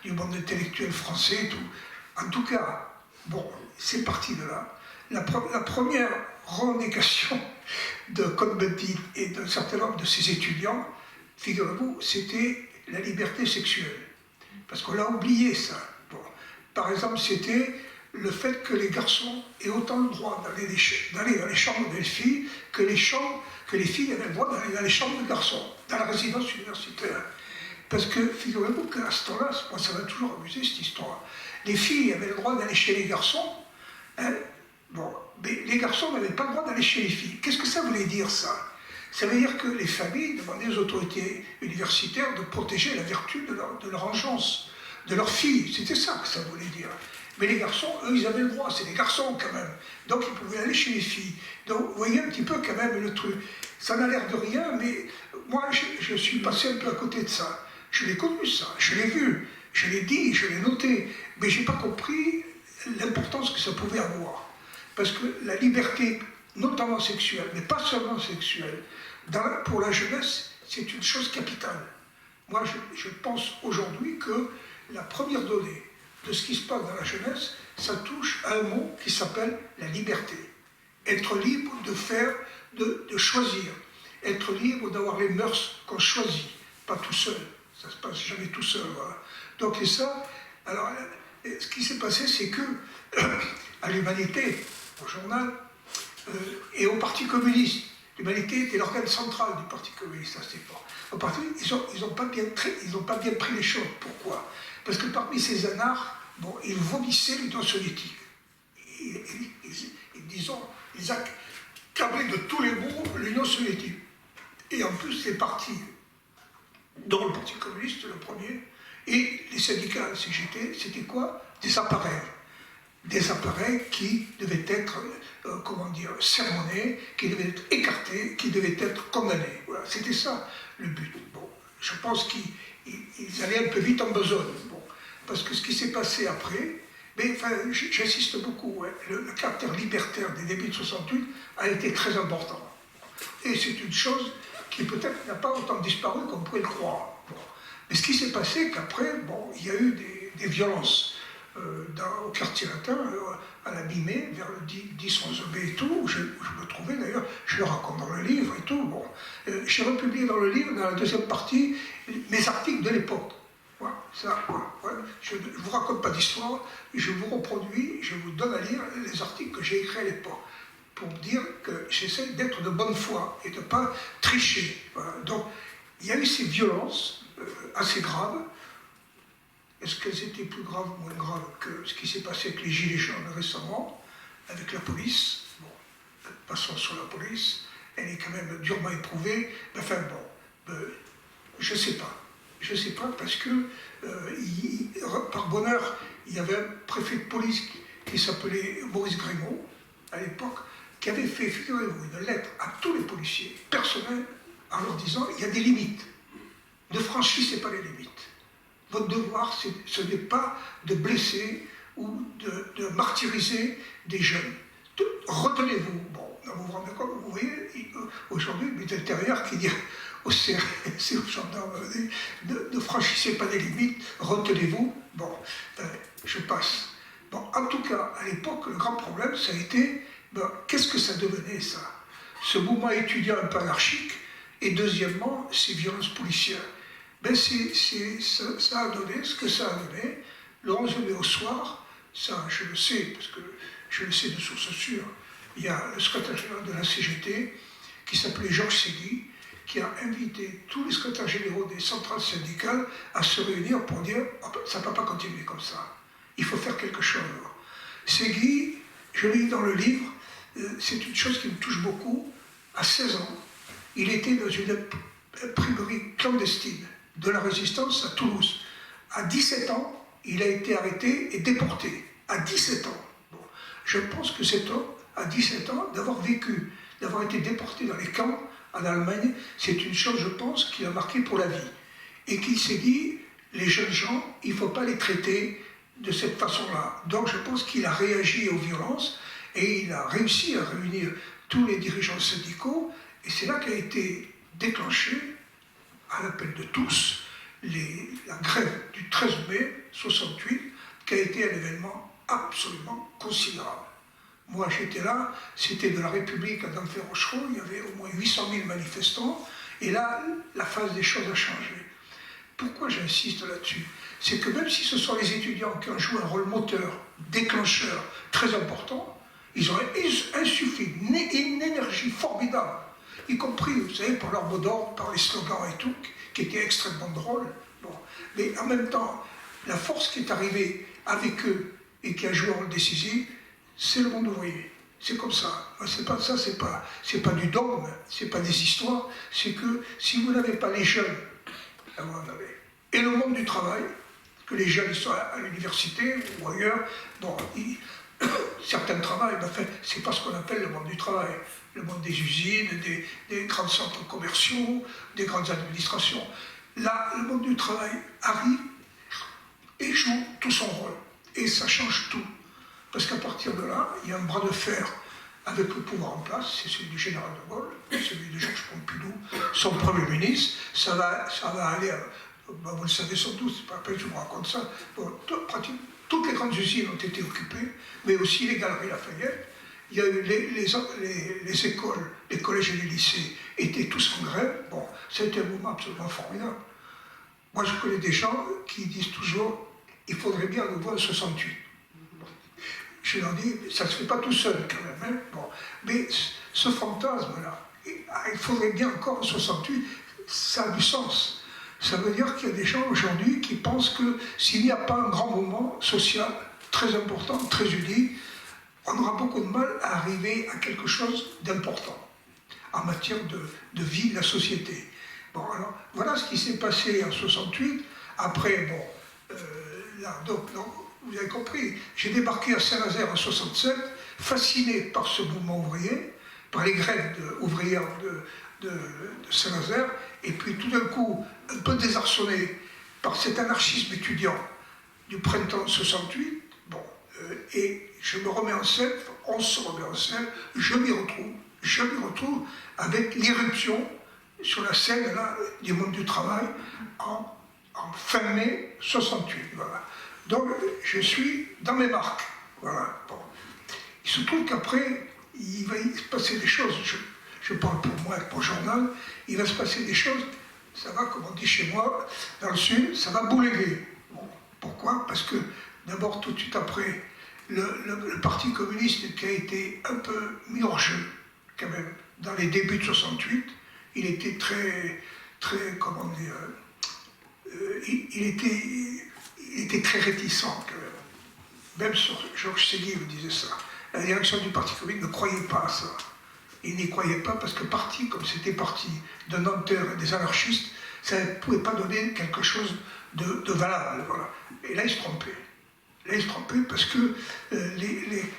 du monde intellectuel français et tout. En tout cas, bon, c'est parti de là. La première revendication de Cohn-Bendit et d'un certain nombre de ses étudiants, figurez-vous, c'était la liberté sexuelle. Parce qu'on l'a oublié ça. Bon. Par exemple, c'était le fait que les garçons aient autant le droit d'aller dans les chambres des filles que les filles avaient le droit d'aller dans les chambres de garçons, dans la résidence universitaire. Parce que, figurez-vous qu'à ce temps-là, moi ça m'a toujours amusé cette histoire, les filles avaient le droit d'aller chez les garçons, hein, bon, mais les garçons n'avaient pas le droit d'aller chez les filles. Qu'est-ce que ça voulait dire ça? Ça veut dire que les familles demandaient aux autorités universitaires de protéger la vertu de leur engeance, de leurs filles. C'était ça que ça voulait dire. Mais les garçons, eux, ils avaient le droit, c'est des garçons quand même. Donc ils pouvaient aller chez les filles. Donc vous voyez un petit peu quand même le truc. Ça n'a l'air de rien, mais moi je suis passé un peu à côté de ça. Je l'ai connu ça, je l'ai vu, je l'ai dit, je l'ai noté, mais je n'ai pas compris l'importance que ça pouvait avoir. Parce que la liberté, notamment sexuelle, mais pas seulement sexuelle, pour la jeunesse, c'est une chose capitale. Moi, je pense aujourd'hui que la première donnée de ce qui se passe dans la jeunesse, ça touche à un mot qui s'appelle la liberté. Être libre de faire, de choisir. Être libre d'avoir les mœurs qu'on choisit, pas tout seul. Ça se passe jamais tout seul, voilà. Donc, et ça, alors, ce qui s'est passé, c'est que, à l'Humanité, au journal, et au Parti communiste, l'Humanité était l'organe central du Parti communiste à cette époque. Au parti, ils n'ont pas bien pris les choses. Pourquoi? Parce que parmi ces anards, bon, ils vomissaient l'Union soviétique. Ils accablaient de tous les mots l'Union soviétique. Et en plus, les partis, dont le Parti communiste, le premier, et les syndicats, la CGT, c'était quoi? Des appareils. Des appareils qui devaient être, sermonnés, qui devaient être écartés, qui devaient être condamnés. Voilà, c'était ça le but. Bon, je pense qu'ils allaient un peu vite en besogne. Bon, parce que ce qui s'est passé après, mais enfin, j'insiste beaucoup, hein, le caractère libertaire des débuts de 68 a été très important. Et c'est une chose qui peut-être n'a pas autant disparu qu'on pourrait le croire. Bon. Mais ce qui s'est passé, c'est qu'après, bon, il y a eu des violences au quartier latin, à la mi-mai, vers le 10-11 mai et tout, où je me trouvais d'ailleurs, je le raconte dans le livre et tout. Bon. J'ai republié dans le livre, dans la deuxième partie, mes articles de l'époque. Voilà, ça, voilà. Je ne vous raconte pas d'histoire, je vous reproduis, je vous donne à lire les articles que j'ai écrits à l'époque, pour dire que j'essaie d'être de bonne foi et de ne pas tricher. Voilà. Donc, il y a eu ces violences assez graves. Est-ce qu'elles étaient plus graves ou moins graves que ce qui s'est passé avec les Gilets jaunes récemment, avec la police? Bon, passons sur la police, elle est quand même durement éprouvée. Enfin bon, je ne sais pas. Je ne sais pas parce que, par bonheur, il y avait un préfet de police qui s'appelait Maurice Grémaud, à l'époque, qui avait fait, figurez-vous, une lettre à tous les policiers personnels en leur disant il y a des limites. Ne franchissez pas les limites. Votre devoir, ce n'est pas de blesser ou de martyriser des jeunes. Retenez-vous. Bon, vous vous rendez compte, vous voyez, aujourd'hui, le ministre de l'Intérieur qui dit aux CRS, aux gendarmes, ne franchissez pas les limites, retenez-vous. Bon, je passe. Bon, en tout cas, à l'époque, le grand problème, ça a été, qu'est-ce que ça devenait, ça? Ce mouvement étudiant un peu anarchique, et deuxièmement, ces violences policières. Ça a donné ce que ça a donné. Le 11 mai au soir, ça je le sais, parce que je le sais de source sûre, il y a le secrétaire général de la CGT, qui s'appelait Georges Segui, qui a invité tous les secrétaires généraux des centrales syndicales à se réunir pour dire oh, ça ne peut pas continuer comme ça, il faut faire quelque chose. Segui, je l'ai dit dans le livre, c'est une chose qui me touche beaucoup. À 16 ans, il était dans une imprimerie clandestine de la Résistance à Toulouse. À 17 ans, il a été arrêté et déporté. À 17 ans. Bon. Je pense que cet homme, à 17 ans, d'avoir vécu, d'avoir été déporté dans les camps en Allemagne, c'est une chose, je pense, qui l'a marqué pour la vie. Et qui s'est dit, les jeunes gens, il ne faut pas les traiter de cette façon-là. Donc je pense qu'il a réagi aux violences et il a réussi à réunir tous les dirigeants syndicaux. Et c'est là qu'a été déclenchée, à l'appel de tous, la grève du 13 mai 68, qui a été un événement absolument considérable. Moi j'étais là, c'était de la République à Denfert-Rochereau, il y avait au moins 800 000 manifestants, et là, la phase des choses a changé. Pourquoi j'insiste là-dessus? C'est que même si ce sont les étudiants qui ont joué un rôle moteur, déclencheur, très important, ils auraient insufflé une énergie formidable, y compris, vous savez, par leur mot d'ordre, par les slogans et tout, qui étaient extrêmement drôles. Bon. Mais en même temps, la force qui est arrivée avec eux et qui a joué un rôle décisif, c'est le monde ouvrier. C'est comme ça. C'est pas ça, c'est pas du dogme, c'est pas des histoires. C'est que si vous n'avez pas les jeunes, là vous en avez. Et le monde du travail, que les jeunes ils sont à l'université ou ailleurs, bon, certains travaillent, mais enfin, c'est pas ce qu'on appelle le monde du travail. Le monde des usines, des grands centres commerciaux, des grandes administrations. Là, le monde du travail arrive et joue tout son rôle. Et ça change tout. Parce qu'à partir de là, il y a un bras de fer avec le pouvoir en place, c'est celui du général de Gaulle, celui de Georges Pompidou, son Premier ministre. Ça va aller, vous le savez sans doute, c'est pas la peine que je vous raconte ça. Bon, toutes les grandes usines ont été occupées, mais aussi les galeries Lafayette. Il y a eu les écoles, les collèges et les lycées étaient tous en grève. Bon, c'était un mouvement absolument formidable. Moi, je connais des gens qui disent toujours il faudrait bien le voir en 68. Je leur dis ça ne se fait pas tout seul quand même. Hein. Bon. Mais ce fantasme-là, il faudrait bien encore en 68, ça a du sens. Ça veut dire qu'il y a des gens aujourd'hui qui pensent que s'il n'y a pas un grand mouvement social très important, très uni, on aura beaucoup de mal à arriver à quelque chose d'important en matière de vie de la société. Bon, alors, voilà ce qui s'est passé en 68. Après, bon, donc, vous avez compris, j'ai débarqué à Saint-Nazaire en 67, fasciné par ce mouvement ouvrier, par les grèves ouvrières de Saint-Nazaire, et puis tout d'un coup, un peu désarçonné par cet anarchisme étudiant du printemps 68, bon, et je me remets en scène, on se remet en scène, je m'y retrouve avec l'irruption sur la scène là, du monde du travail en fin mai 68. Voilà. Donc je suis dans mes marques. Voilà. Bon. Il se trouve qu'après, il va se passer des choses. Je parle pour moi et pour le journal. Il va se passer des choses, ça va, comme on dit chez moi, dans le Sud, ça va bouléguer. Bon. Pourquoi? Parce que d'abord, tout de suite après, le Parti communiste qui a été un peu mis hors jeu, quand même, dans les débuts de 68, il était très, comment dire, il était très réticent, quand même. Même Georges Séguy me disait ça. La direction du Parti communiste ne croyait pas à ça. Il n'y croyait pas parce que parti, comme c'était parti de Nanterre et des anarchistes, ça ne pouvait pas donner quelque chose de valable. Voilà. Et là, il se trompait. Là, il se trompait parce que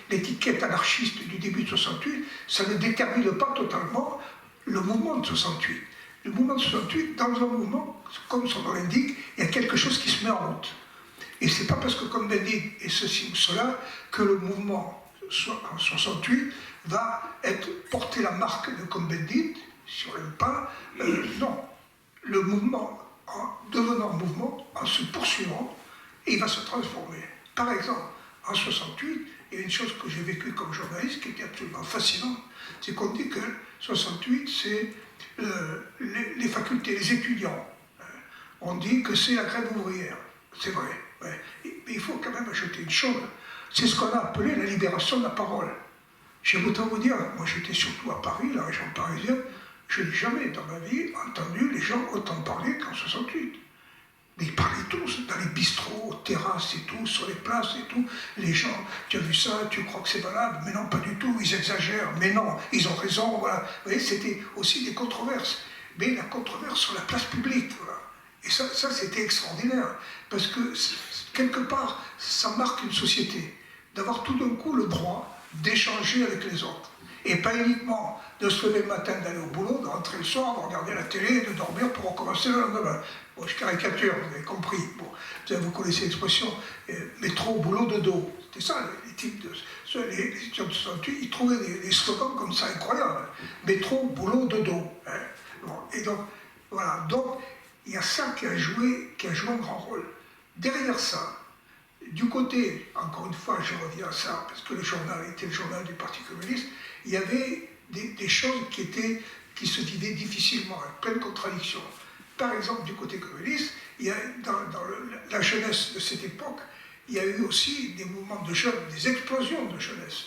l'étiquette anarchiste du début de 68, ça ne détermine pas totalement le mouvement de 68. Le mouvement de 68, dans un mouvement, comme son nom l'indique, il y a quelque chose qui se met en route. Et c'est pas parce que Cohn-Bendit est ceci ou cela que le mouvement en 68 va porter la marque de Cohn-Bendit, si on l'aime pas. Non. Le mouvement, en devenant mouvement, en se poursuivant, il va se transformer. Par exemple, en 68, il y a une chose que j'ai vécue comme journaliste qui était absolument fascinante, c'est qu'on dit que 68, c'est les facultés, les étudiants. On dit que c'est la grève ouvrière. C'est vrai. Ouais. Mais il faut quand même ajouter une chose. C'est ce qu'on a appelé la libération de la parole. J'ai autant vous dire, moi j'étais surtout à Paris, la région parisienne, je n'ai jamais dans ma vie entendu les gens autant parler qu'en 68. Mais ils parlaient tous, dans les bistrots, aux terrasses et tout, sur les places et tout. Les gens, tu as vu ça, tu crois que c'est valable? Mais non, pas du tout, ils exagèrent. Mais non, ils ont raison, voilà. Vous voyez, c'était aussi des controverses. Mais la controverse sur la place publique, voilà. Et ça c'était extraordinaire. Parce que, quelque part, ça marque une société. D'avoir tout d'un coup le droit d'échanger avec les autres. Et pas uniquement de se lever le matin, d'aller au boulot, de rentrer le soir, de regarder la télé, de dormir pour recommencer le lendemain. Bon, je caricature, vous avez compris. Bon, vous connaissez l'expression métro, boulot, dodo. C'était ça, les types les étudiants de 68, ils trouvaient des slogans comme ça incroyables. Métro, boulot, dodo. Hein. Bon, et donc, voilà. Donc, il y a ça qui a joué un grand rôle. Derrière ça, du côté, encore une fois, je reviens à ça, parce que le journal était le journal du Parti communiste, il y avait des choses qui se vivaient difficilement, avec plein de contradictions. Par exemple, du côté communiste, dans la jeunesse de cette époque, il y a eu aussi des mouvements de jeunes, des explosions de jeunesse,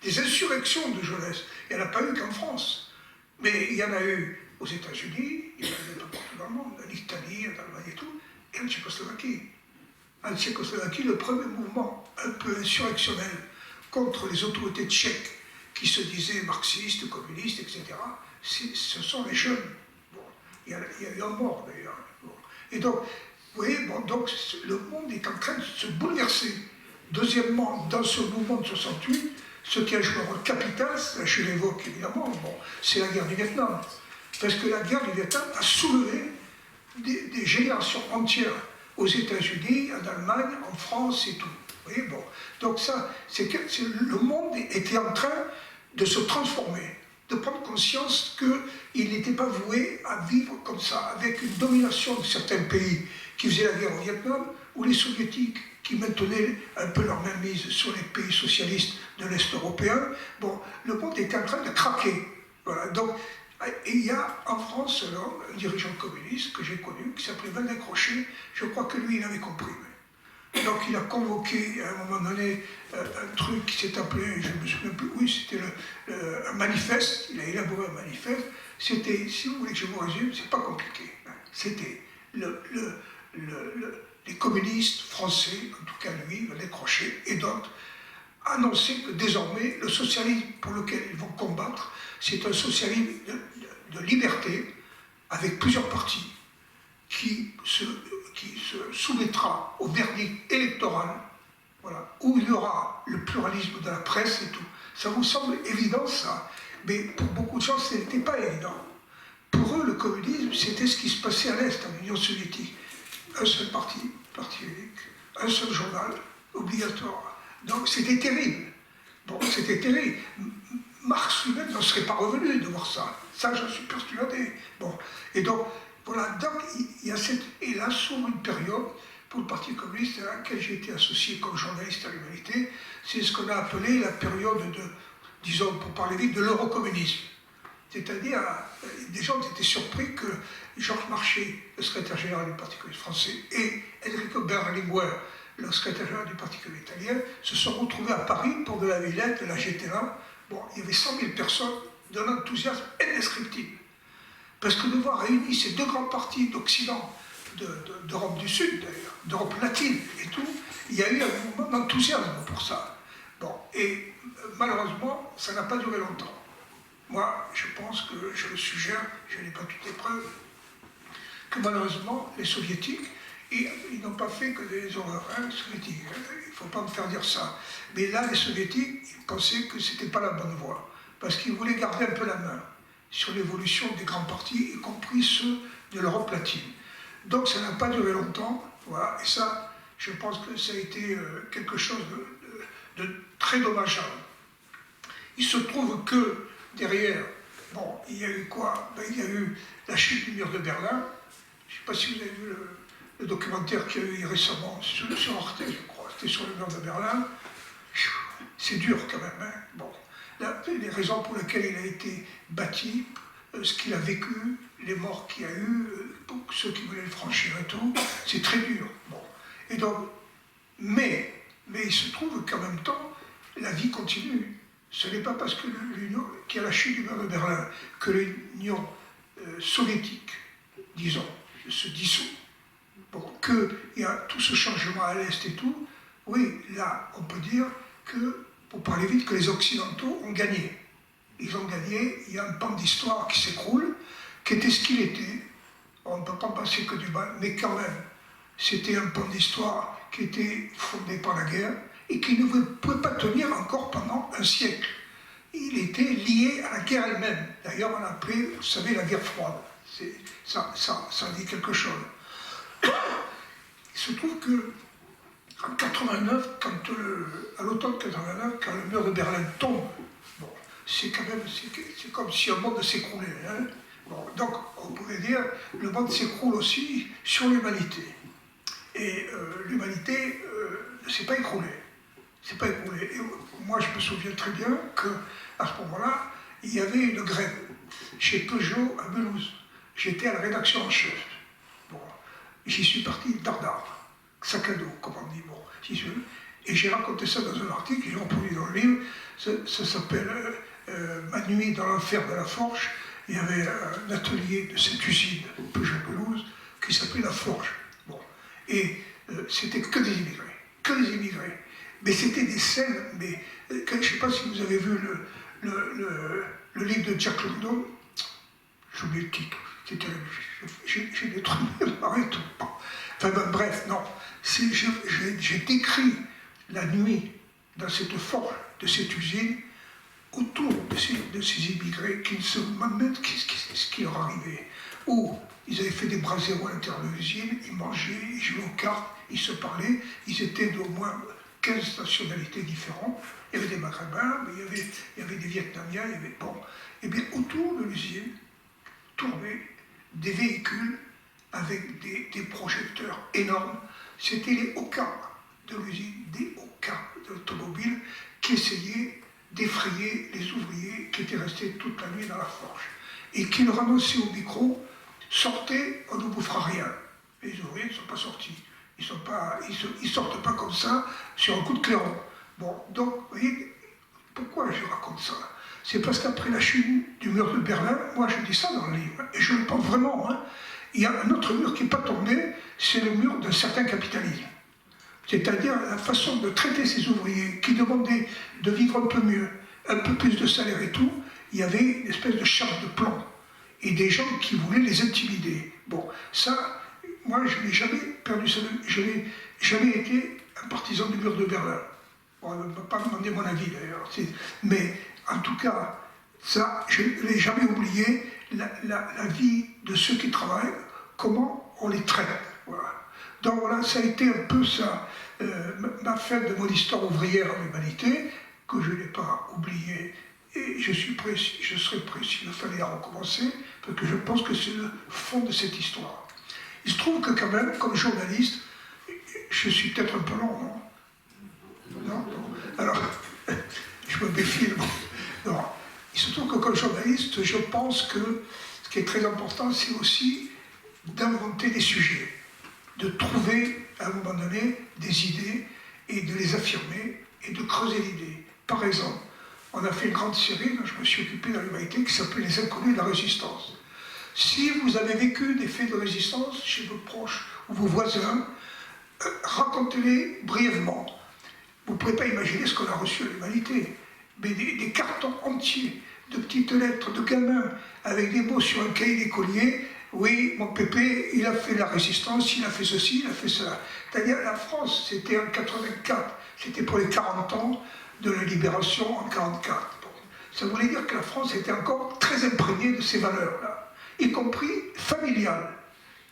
des insurrections de jeunesse. Il n'y en a pas eu qu'en France. Mais il y en a eu aux États-Unis, il y en a eu partout dans le monde, en Italie, en Allemagne et tout, et en Tchécoslovaquie. En Tchécoslovaquie, le premier mouvement un peu insurrectionnel contre les autorités tchèques qui se disaient marxistes, communistes, etc., ce sont les jeunes. Bon, il y a eu un mort d'ailleurs. Bon. Et donc, vous voyez, bon, donc, le monde est en train de se bouleverser. Deuxièmement, dans ce mouvement de 68, ce qui a joué un rôle capital, je l'évoque évidemment, bon, c'est la guerre du Vietnam. Parce que la guerre du Vietnam a soulevé des générations entières aux États-Unis, en Allemagne, en France et tout. Vous voyez, bon. Donc ça, le monde était en train de se transformer, de prendre conscience qu'il n'était pas voué à vivre comme ça, avec une domination de certains pays qui faisaient la guerre au Vietnam, ou les soviétiques qui maintenaient un peu leur mainmise sur les pays socialistes de l'Est européen. Bon, le monde était en train de craquer. Voilà. Donc, Et il y a en France un dirigeant communiste que j'ai connu, qui s'appelait Valdez Crochet, je crois que lui, il avait compris. Donc il a convoqué à un moment donné un truc qui s'est appelé, je ne me souviens plus, oui, c'était un manifeste, il a élaboré un manifeste, c'était, si vous voulez que je vous résume, c'est pas compliqué, hein. C'était les communistes français, en tout cas lui, Valdez Crochet, et d'autres, annoncer que désormais le socialisme pour lequel ils vont combattre, c'est un socialisme de liberté, avec plusieurs partis, qui se soumettra au verdict électoral, voilà, où il y aura le pluralisme de la presse et tout. Ça vous semble évident, ça? Mais pour beaucoup de gens, ce n'était pas évident. Pour eux, le communisme, c'était ce qui se passait à l'Est, en Union soviétique. Un seul parti unique, un seul journal, obligatoire. Donc c'était terrible. Bon, c'était terrible. Marx lui-même n'en serait pas revenu de voir ça. Ça, j'en suis persuadé. Bon, et donc, voilà, donc il y a cette... Et là, sur une période, pour le Parti communiste, à laquelle j'ai été associé comme journaliste à l'Humanité, c'est ce qu'on a appelé la période de, disons, pour parler vite, de l'eurocommunisme. C'est-à-dire, des gens étaient surpris que Georges Marchais, le secrétaire général du Parti communiste français, et Enrico Berlinguer, le secrétaire général du Parti communiste italien, se sont retrouvés à Paris pour de la Villette, de la GT1. Bon, il y avait 100 000 personnes d'un enthousiasme indescriptible. Parce que de voir réunis ces deux grands partis d'Occident, d'Europe du Sud d'ailleurs, d'Europe latine et tout, il y a eu un mouvement d'enthousiasme pour ça. Bon, et malheureusement, ça n'a pas duré longtemps. Moi, je pense que je le suggère, je n'ai pas toutes les preuves, que malheureusement, les soviétiques, ils n'ont pas fait que des horreurs, hein, les soviétiques, hein, il ne faut pas me faire dire ça. Mais là, les soviétiques, ils pensaient que ce n'était pas la bonne voie, parce qu'ils voulaient garder un peu la main sur l'évolution des grands partis, y compris ceux de l'Europe latine. Donc ça n'a pas duré longtemps, voilà, et ça, je pense que ça a été quelque chose de très dommageable. Il se trouve que derrière, bon, il y a eu quoi? Ben, il y a eu la chute du mur de Berlin. Je ne sais pas si vous avez vu le documentaire qu'il y a eu récemment sur Arte, je crois, c'était sur le mur de Berlin. C'est dur quand même, hein. Bon. Les raisons pour lesquelles il a été bâti, ce qu'il a vécu, les morts qu'il y a eu, pour ceux qui voulaient le franchir et tout, c'est très dur. Bon. Et donc, mais il se trouve qu'en même temps, la vie continue. Ce n'est pas parce que l'Union, qui a la chute du mur de Berlin, que l'Union soviétique, disons, se dissout, bon, qu'il y a tout ce changement à l'Est et tout. Oui, là, on peut dire que, pour parler vite, que les Occidentaux ont gagné. Ils ont gagné, il y a un pan d'histoire qui s'écroule, qui était ce qu'il était. On ne peut pas penser que du mal, mais quand même, c'était un pan d'histoire qui était fondé par la guerre et qui ne pouvait pas tenir encore pendant un siècle. Il était lié à la guerre elle-même. D'ailleurs, on l'appelait, vous savez, la guerre froide. Ça dit quelque chose. Il se trouve que en 89, à l'automne 89, quand le mur de Berlin tombe, bon, c'est comme si un monde s'écroulait. Hein. Bon, donc, on pourrait dire, le monde s'écroule aussi sur l'humanité. Et l'humanité ne s'est pas écroulée. C'est pas écroulé. Et moi, je me souviens très bien qu'à ce moment-là, il y avait une grève chez Peugeot à Mulhouse. J'étais à la rédaction en chef. Bon, j'y suis parti dardard, sac à dos, comme on dit. Bon, j'y suis. Et j'ai raconté ça dans un article que j'ai reproduit dans le livre. Ça s'appelle Ma nuit dans l'enfer de la Forge. Il y avait un atelier de cette usine Peugeot Mulhouse qui s'appelait La Forge. Bon, et c'était que des immigrés. Mais c'était des scènes, mais je ne sais pas si vous avez vu le livre de Jack London, j'oublie le titre, j'ai des trucs préparés tout le temps. Enfin ben, bref, non, j'ai décrit la nuit dans cette forge de cette usine autour de ces immigrés qui ne se demandent même ce qui leur arrivait. Où ils avaient fait des braséros à l'intérieur de l'usine, ils mangeaient, ils jouaient aux cartes, ils se parlaient, ils étaient d'au moins 15 nationalités différentes. Il y avait des Maghrébins, mais il y avait des Vietnamiens, il y avait... Bon. Et bien, autour de l'usine, tournaient des véhicules avec des projecteurs énormes. C'était les Oka de l'usine, des Oka d'automobiles qui essayaient d'effrayer les ouvriers qui étaient restés toute la nuit dans la forge. et qui leur annonçait au micro, sortez, on ne vous fera rien. Les ouvriers ne sont pas sortis. Ils sortent pas comme ça sur un coup de clairon. Bon, donc, vous voyez, pourquoi je raconte ça? C'est parce qu'après la chute du mur de Berlin, moi je dis ça dans le livre, et je le pense vraiment, hein, il y a un autre mur qui n'est pas tombé, c'est le mur d'un certain capitalisme. C'est-à-dire la façon de traiter ces ouvriers qui demandaient de vivre un peu mieux, un peu plus de salaire et tout, il y avait une espèce de charge de plomb et des gens qui voulaient les intimider. Bon, ça, moi je n'ai jamais perdu ça, je n'ai jamais été un partisan du mur de Berlin. Bon, on ne m'a pas demandé mon avis d'ailleurs, mais en tout cas, ça, je ne l'ai jamais oublié, la vie de ceux qui travaillent, comment on les traite. Voilà. Donc voilà, ça a été un peu ça, ma fin de mon histoire ouvrière en humanité, que je n'ai pas oublié, et je serai prêt s'il fallait à recommencer, parce que je pense que c'est le fond de cette histoire. Il se trouve que quand même, comme journaliste, je suis peut-être un peu long, non? Non. Alors, je me méfie. Non. Il se trouve que comme journaliste, je pense que ce qui est très important, c'est aussi d'inventer des sujets, de trouver à un moment donné des idées et de les affirmer et de creuser l'idée. Par exemple, on a fait une grande série dont je me suis occupé dans l'humanité qui s'appelait Les Inconnus de la Résistance. Si vous avez vécu des faits de résistance chez vos proches ou vos voisins, racontez-les brièvement. Vous ne pouvez pas imaginer ce qu'on a reçu à l'humanité, mais des cartons entiers de petites lettres de gamins avec des mots sur un cahier d'écolier. Oui, mon pépé, il a fait la résistance, il a fait ceci, il a fait cela. C'est-à-dire la France, c'était en 84, c'était pour les 40 ans de la libération en 44. Bon. Ça voulait dire que la France était encore très imprégnée de ces valeurs-là, y compris familiales,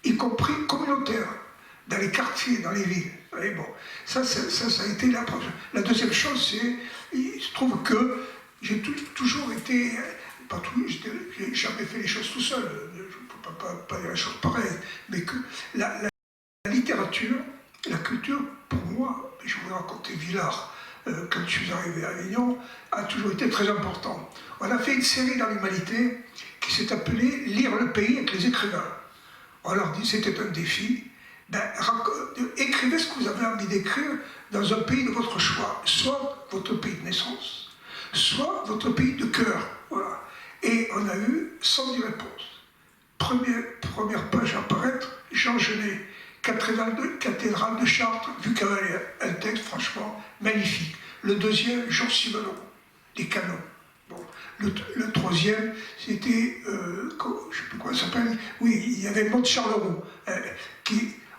y compris communautaires, dans les quartiers, dans les villes. Et bon, ça a été l'approche. La deuxième chose, c'est, il se trouve que j'ai toujours été, pas tout, j'ai jamais fait les choses tout seul, je ne peux pas dire les choses pareilles, mais que la littérature, la culture, pour moi, je vous raconter Villars, quand je suis arrivé à Avignon, a toujours été très important. On a fait une série dans l'humanité qui s'est appelée « Lire le pays avec les écrivains ». On leur dit, c'était un défi, écrivez ce que vous avez envie d'écrire dans un pays de votre choix, soit votre pays de naissance, soit votre pays de cœur. Voilà. Et on a eu 110 réponses. Première page à apparaître, Jean Genet, cathédrale de Chartres, vu qu'il y avait un texte franchement magnifique. Le deuxième, Jean Simenon, les canons. Bon. Le troisième, c'était, je ne sais plus comment ça s'appelle, oui, il y avait Maud Charleroux,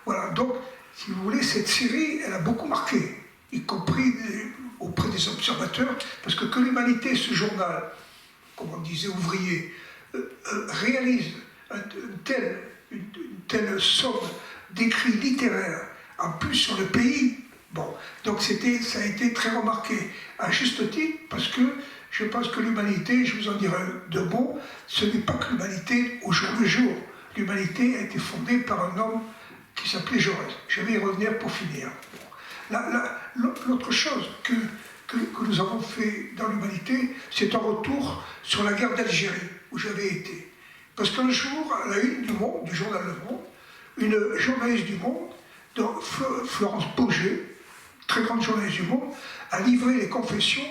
voilà, donc, si vous voulez, cette série, elle a beaucoup marqué, y compris auprès des observateurs, parce que l'humanité, ce journal, comme on disait, ouvrier, réalise une telle somme d'écrits littéraires, en plus sur le pays, bon, donc ça a été très remarqué, à juste titre, parce que je pense que l'humanité, je vous en dirai deux mots, ce n'est pas que l'humanité au jour le jour. L'humanité a été fondée par un homme qui s'appelait Jaurès. Je vais y revenir pour finir. L'autre chose que nous avons fait dans l'humanité, c'est un retour sur la guerre d'Algérie, où j'avais été. Parce qu'un jour, à la une du Monde, du journal Le Monde, une journaliste du Monde, Florence Boger, très grande journaliste du Monde, a livré les confessions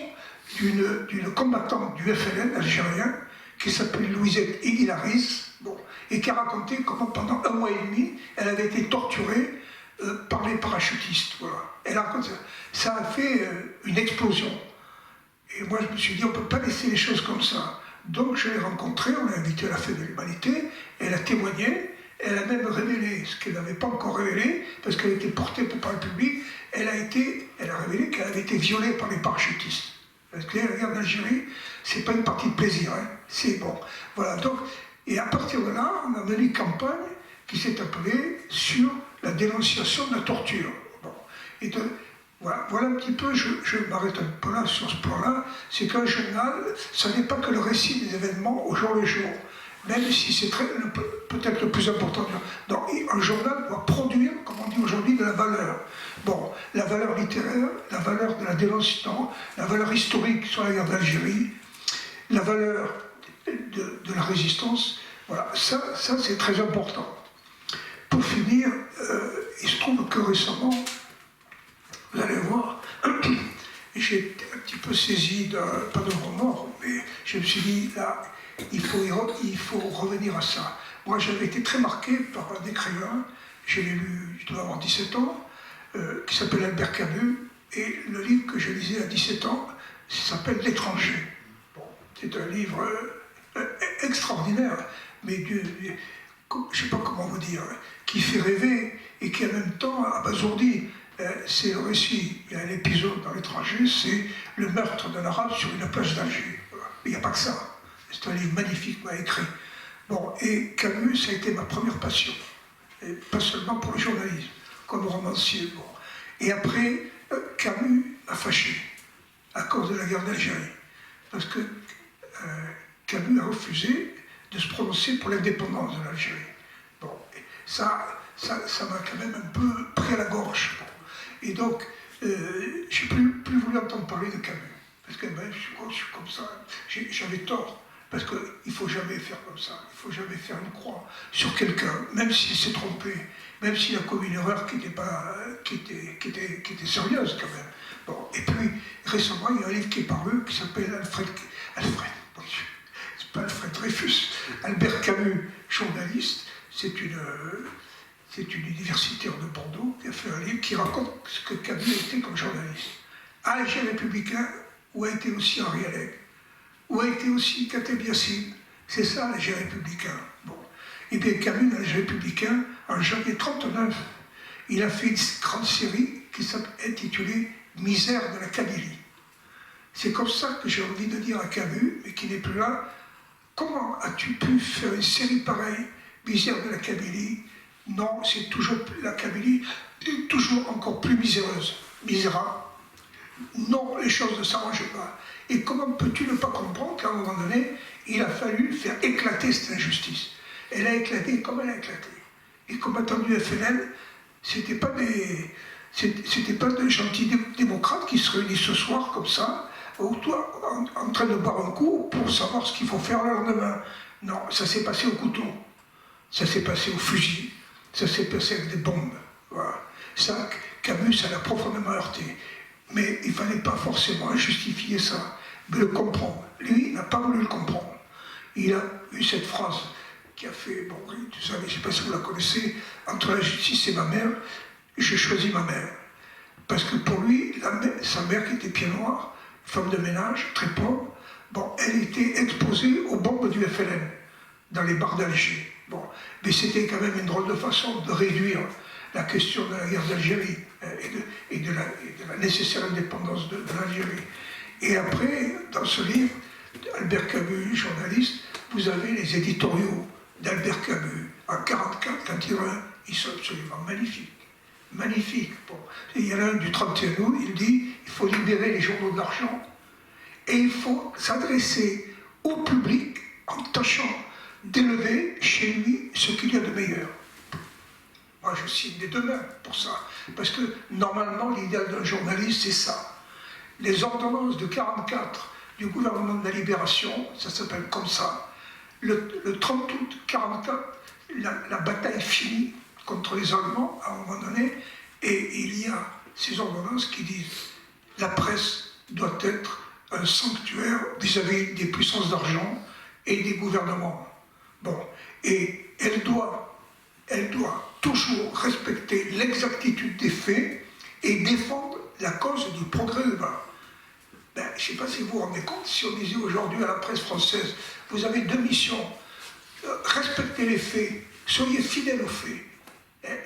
d'une combattante du FLN algérien qui s'appelait Louisette Iguilariz, bon, et qui a raconté comment pendant 1 mois et demi, elle avait été torturée par les parachutistes. Voilà. Elle a raconté ça. Ça a fait une explosion. Et moi, je me suis dit, on ne peut pas laisser les choses comme ça. Donc, je l'ai rencontrée, on l'a invitée à la fête de l'humanité, elle a témoigné, elle a même révélé ce qu'elle n'avait pas encore révélé, parce qu'elle était portée par le public, elle a révélé qu'elle avait été violée par les parachutistes. Parce que la guerre d'Algérie, c'est pas une partie de plaisir, hein. C'est bon. Voilà, donc, et à partir de là, on a mené une campagne qui s'est appelée sur la dénonciation de la torture. Bon. Et voilà un petit peu, je m'arrête un peu là sur ce plan-là, c'est qu'un journal, ça n'est pas que le récit des événements au jour le jour, même si c'est peut-être le plus important. Donc, un journal doit produire, comme on dit aujourd'hui, de la valeur. Bon, la valeur littéraire, la valeur de la dénonciation, la valeur historique sur la guerre d'Algérie, la valeur de la résistance. Voilà, ça c'est très important. Pour finir, il se trouve que récemment, vous allez voir, j'ai été un petit peu saisi, pas de remords, mais je me suis dit, là, il faut revenir à ça. Moi, j'avais été très marqué par un écrivain, je l'ai lu, je dois avoir 17 ans, qui s'appelle Albert Camus, et le livre que je lisais à 17 ans s'appelle L'étranger. Bon, c'est un livre extraordinaire, mais je ne sais pas comment vous dire, qui fait rêver et qui en même temps abasourdi. C'est le récit, il y a un épisode dans L'étranger, c'est le meurtre d'un arabe sur une plage d'Alger. Voilà. Il n'y a pas que ça, c'est un livre magnifiquement écrit. Bon, et Camus, ça a été ma première passion, et pas seulement pour le journalisme, comme romancier. Bon. Et après, Camus m'a fâché à cause de la guerre d'Algérie, parce que Camus a refusé de se prononcer pour l'indépendance de l'Algérie. Bon, ça m'a quand même un peu pris à la gorge. Bon. Et donc, je n'ai plus voulu entendre parler de Camus, parce que je suis comme ça, j'avais tort. Parce qu'il ne faut jamais faire comme ça, il ne faut jamais faire une croix sur quelqu'un, même s'il s'est trompé, même s'il a commis une erreur qui était sérieuse quand même. Bon, et puis, récemment, il y a un livre qui est paru qui s'appelle bon, c'est pas Alfred Dreyfus, Albert Camus, journaliste, c'est une universitaire de Bordeaux qui a fait un livre qui raconte ce que Camus était comme journaliste. Alger républicain, où a été aussi Henri Alleg, où a été aussi Kateb Yassine. C'est ça l'Alger républicain. Bon. Et bien Camus, dans l'Alger républicain, en janvier 1939, il a fait une grande série qui s'appelle intitulée Misère de la Kabylie. C'est comme ça que j'ai envie de dire à Camus, mais qui n'est plus là, comment as-tu pu faire une série pareille, Misère de la Kabylie? Non, c'est toujours la Kabylie, toujours encore plus miséreuse, misérable. Non, les choses ne s'arrangent pas. Et comment peux-tu ne pas comprendre qu'à un moment donné, il a fallu faire éclater cette injustice? Elle a éclaté comme elle a éclaté. Et comme attendu FLN, c'était pas des gentils démocrates qui se réunissent ce soir comme ça, en train de boire un coup pour savoir ce qu'il faut faire le lendemain. Non, ça s'est passé au couteau, ça s'est passé au fusil, ça s'est passé avec des bombes. Voilà. Ça, Camus, ça l'a profondément heurté. Mais il ne fallait pas forcément justifier ça, mais le comprendre. Lui, il n'a pas voulu le comprendre. Il a eu cette phrase qui a fait, bon, vous savez, je ne sais pas si vous la connaissez, entre la justice et ma mère, je choisis ma mère. Parce que pour lui, sa mère qui était pied noir, femme de ménage, très pauvre, bon, elle était exposée aux bombes du FLN, dans les bars d'Alger. Bon, mais c'était quand même une drôle de façon de réduire la question de la guerre d'Algérie et de la nécessaire indépendance de l'Algérie. Et après, dans ce livre, Albert Camus, journaliste, vous avez les éditoriaux d'Albert Camus en 1944, quand ils sont absolument magnifiques. Magnifiques. Bon. Et il y en a un du 31 août, il dit il faut libérer les journaux de l'argent et il faut s'adresser au public en tâchant d'élever chez lui ce qu'il y a de meilleur. Moi, je signe des deux mains pour ça. Parce que, normalement, l'idéal d'un journaliste, c'est ça. Les ordonnances de 1944 du gouvernement de la Libération, ça s'appelle comme ça. Le 30 août 1944, la bataille finit contre les Allemands, à un moment donné, et il y a ces ordonnances qui disent la presse doit être un sanctuaire vis-à-vis des puissances d'argent et des gouvernements. Bon, et elle doit toujours respecter l'exactitude des faits et défendre la cause du progrès humain. Ben, je ne sais pas si vous vous rendez compte, si on disait aujourd'hui à la presse française, vous avez deux missions, respectez les faits, soyez fidèles aux faits,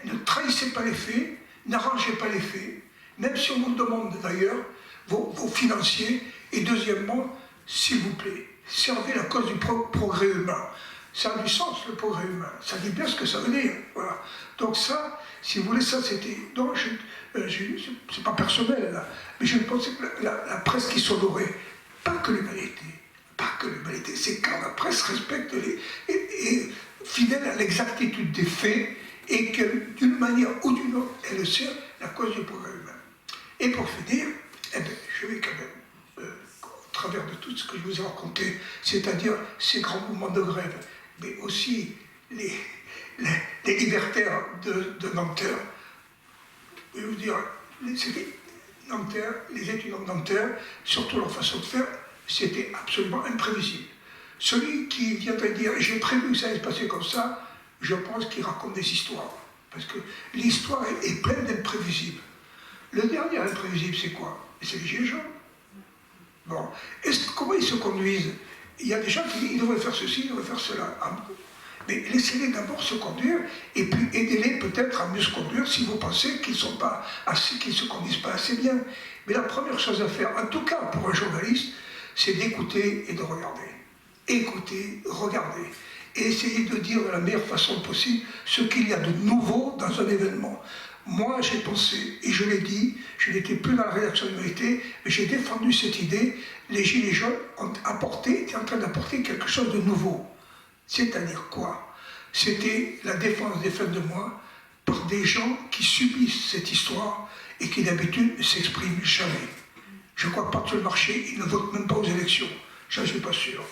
ne trahissez pas les faits, n'arrangez pas les faits, même si on vous demande d'ailleurs vos financiers, et deuxièmement, s'il vous plaît, servez la cause du progrès humain. Ça a du sens, le progrès humain. Ça dit bien ce que ça veut dire. Voilà. Donc ça, si vous voulez, ça c'était... Non, c'est pas personnel, là. Mais je pensais que la presse qui s'honorait, pas que l'humanité, c'est quand la presse respecte et fidèle à l'exactitude des faits, et que d'une manière ou d'une autre, elle sert la cause du progrès humain. Et pour finir, je vais quand même travers de tout ce que je vous ai raconté, c'est-à-dire ces grands mouvements de grève, mais aussi les libertaires de Nanterre. Je vais vous dire, Nanterre, les étudiants de Nanterre, surtout leur façon de faire, c'était absolument imprévisible. Celui qui viendrait dire « j'ai prévu que ça allait se passer comme ça », je pense qu'il raconte des histoires. Parce que l'histoire est pleine d'imprévisibles. Le dernier imprévisible, c'est quoi? C'est les gilets jaunes. Bon, comment ils se conduisent? Il y a des gens qui disent ils devraient faire ceci, ils devraient faire cela. Mais laissez-les d'abord se conduire, et puis aidez-les peut-être à mieux se conduire si vous pensez qu'ils ne se conduisent pas assez bien. Mais la première chose à faire, en tout cas pour un journaliste, c'est d'écouter et de regarder. Écoutez, regardez, et essayez de dire de la meilleure façon possible ce qu'il y a de nouveau dans un événement. Moi, j'ai pensé, et je l'ai dit, je n'étais plus dans la rédaction de Vérité, mais j'ai défendu cette idée, les Gilets jaunes étaient en train d'apporter quelque chose de nouveau. C'est-à-dire quoi? C'était la défense des fins de mois par des gens qui subissent cette histoire et qui d'habitude ne s'expriment jamais. Je crois que sur le marché, ils ne votent même pas aux élections, j'en suis pas sûr.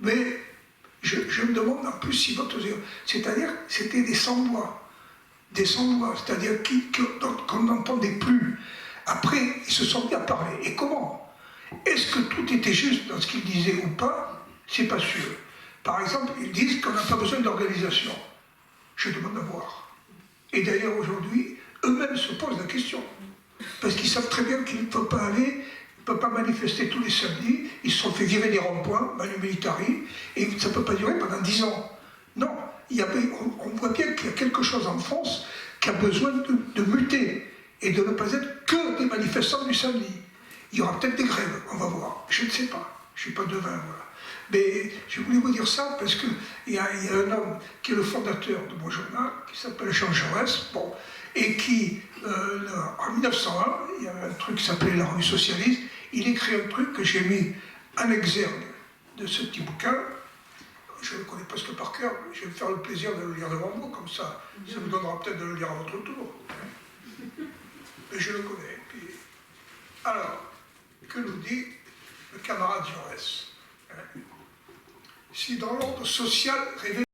Mais je me demande en plus s'ils votent aux élections. C'est-à-dire c'était des sans-voix. Des sans-voix, c'est-à-dire qu'on n'entendait plus. Après, ils se sont mis à parler. Et comment? Est-ce que tout était juste dans ce qu'ils disaient ou pas? C'est pas sûr. Par exemple, ils disent qu'on n'a pas besoin d'organisation. Je demande à voir. Et d'ailleurs, aujourd'hui, eux-mêmes se posent la question. Parce qu'ils savent très bien qu'ils ne peuvent pas aller, ils ne peuvent pas manifester tous les samedis, ils se sont fait virer des ronds-points, manu militari, et ça ne peut pas durer pendant 10 ans. Non, on voit bien qu'il y a quelque chose en France qui a besoin de muter et de ne pas être que des manifestants du samedi. Il y aura peut-être des grèves, on va voir. Je ne sais pas, je ne suis pas devin, voilà. Mais je voulais vous dire ça parce qu'il y a un homme qui est le fondateur de mon journal, qui s'appelle Jean Jaurès, bon, et qui, en 1901, il y avait un truc qui s'appelait La Revue Socialiste, il écrit un truc que j'ai mis en exergue de ce petit bouquin. Je le connais presque par cœur, je vais me faire le plaisir de le lire devant vous, comme ça vous donnera peut-être de le lire à votre tour. Mais je le connais. Puis... Alors, que nous dit le camarade Jaurès? Si dans l'ordre social révélé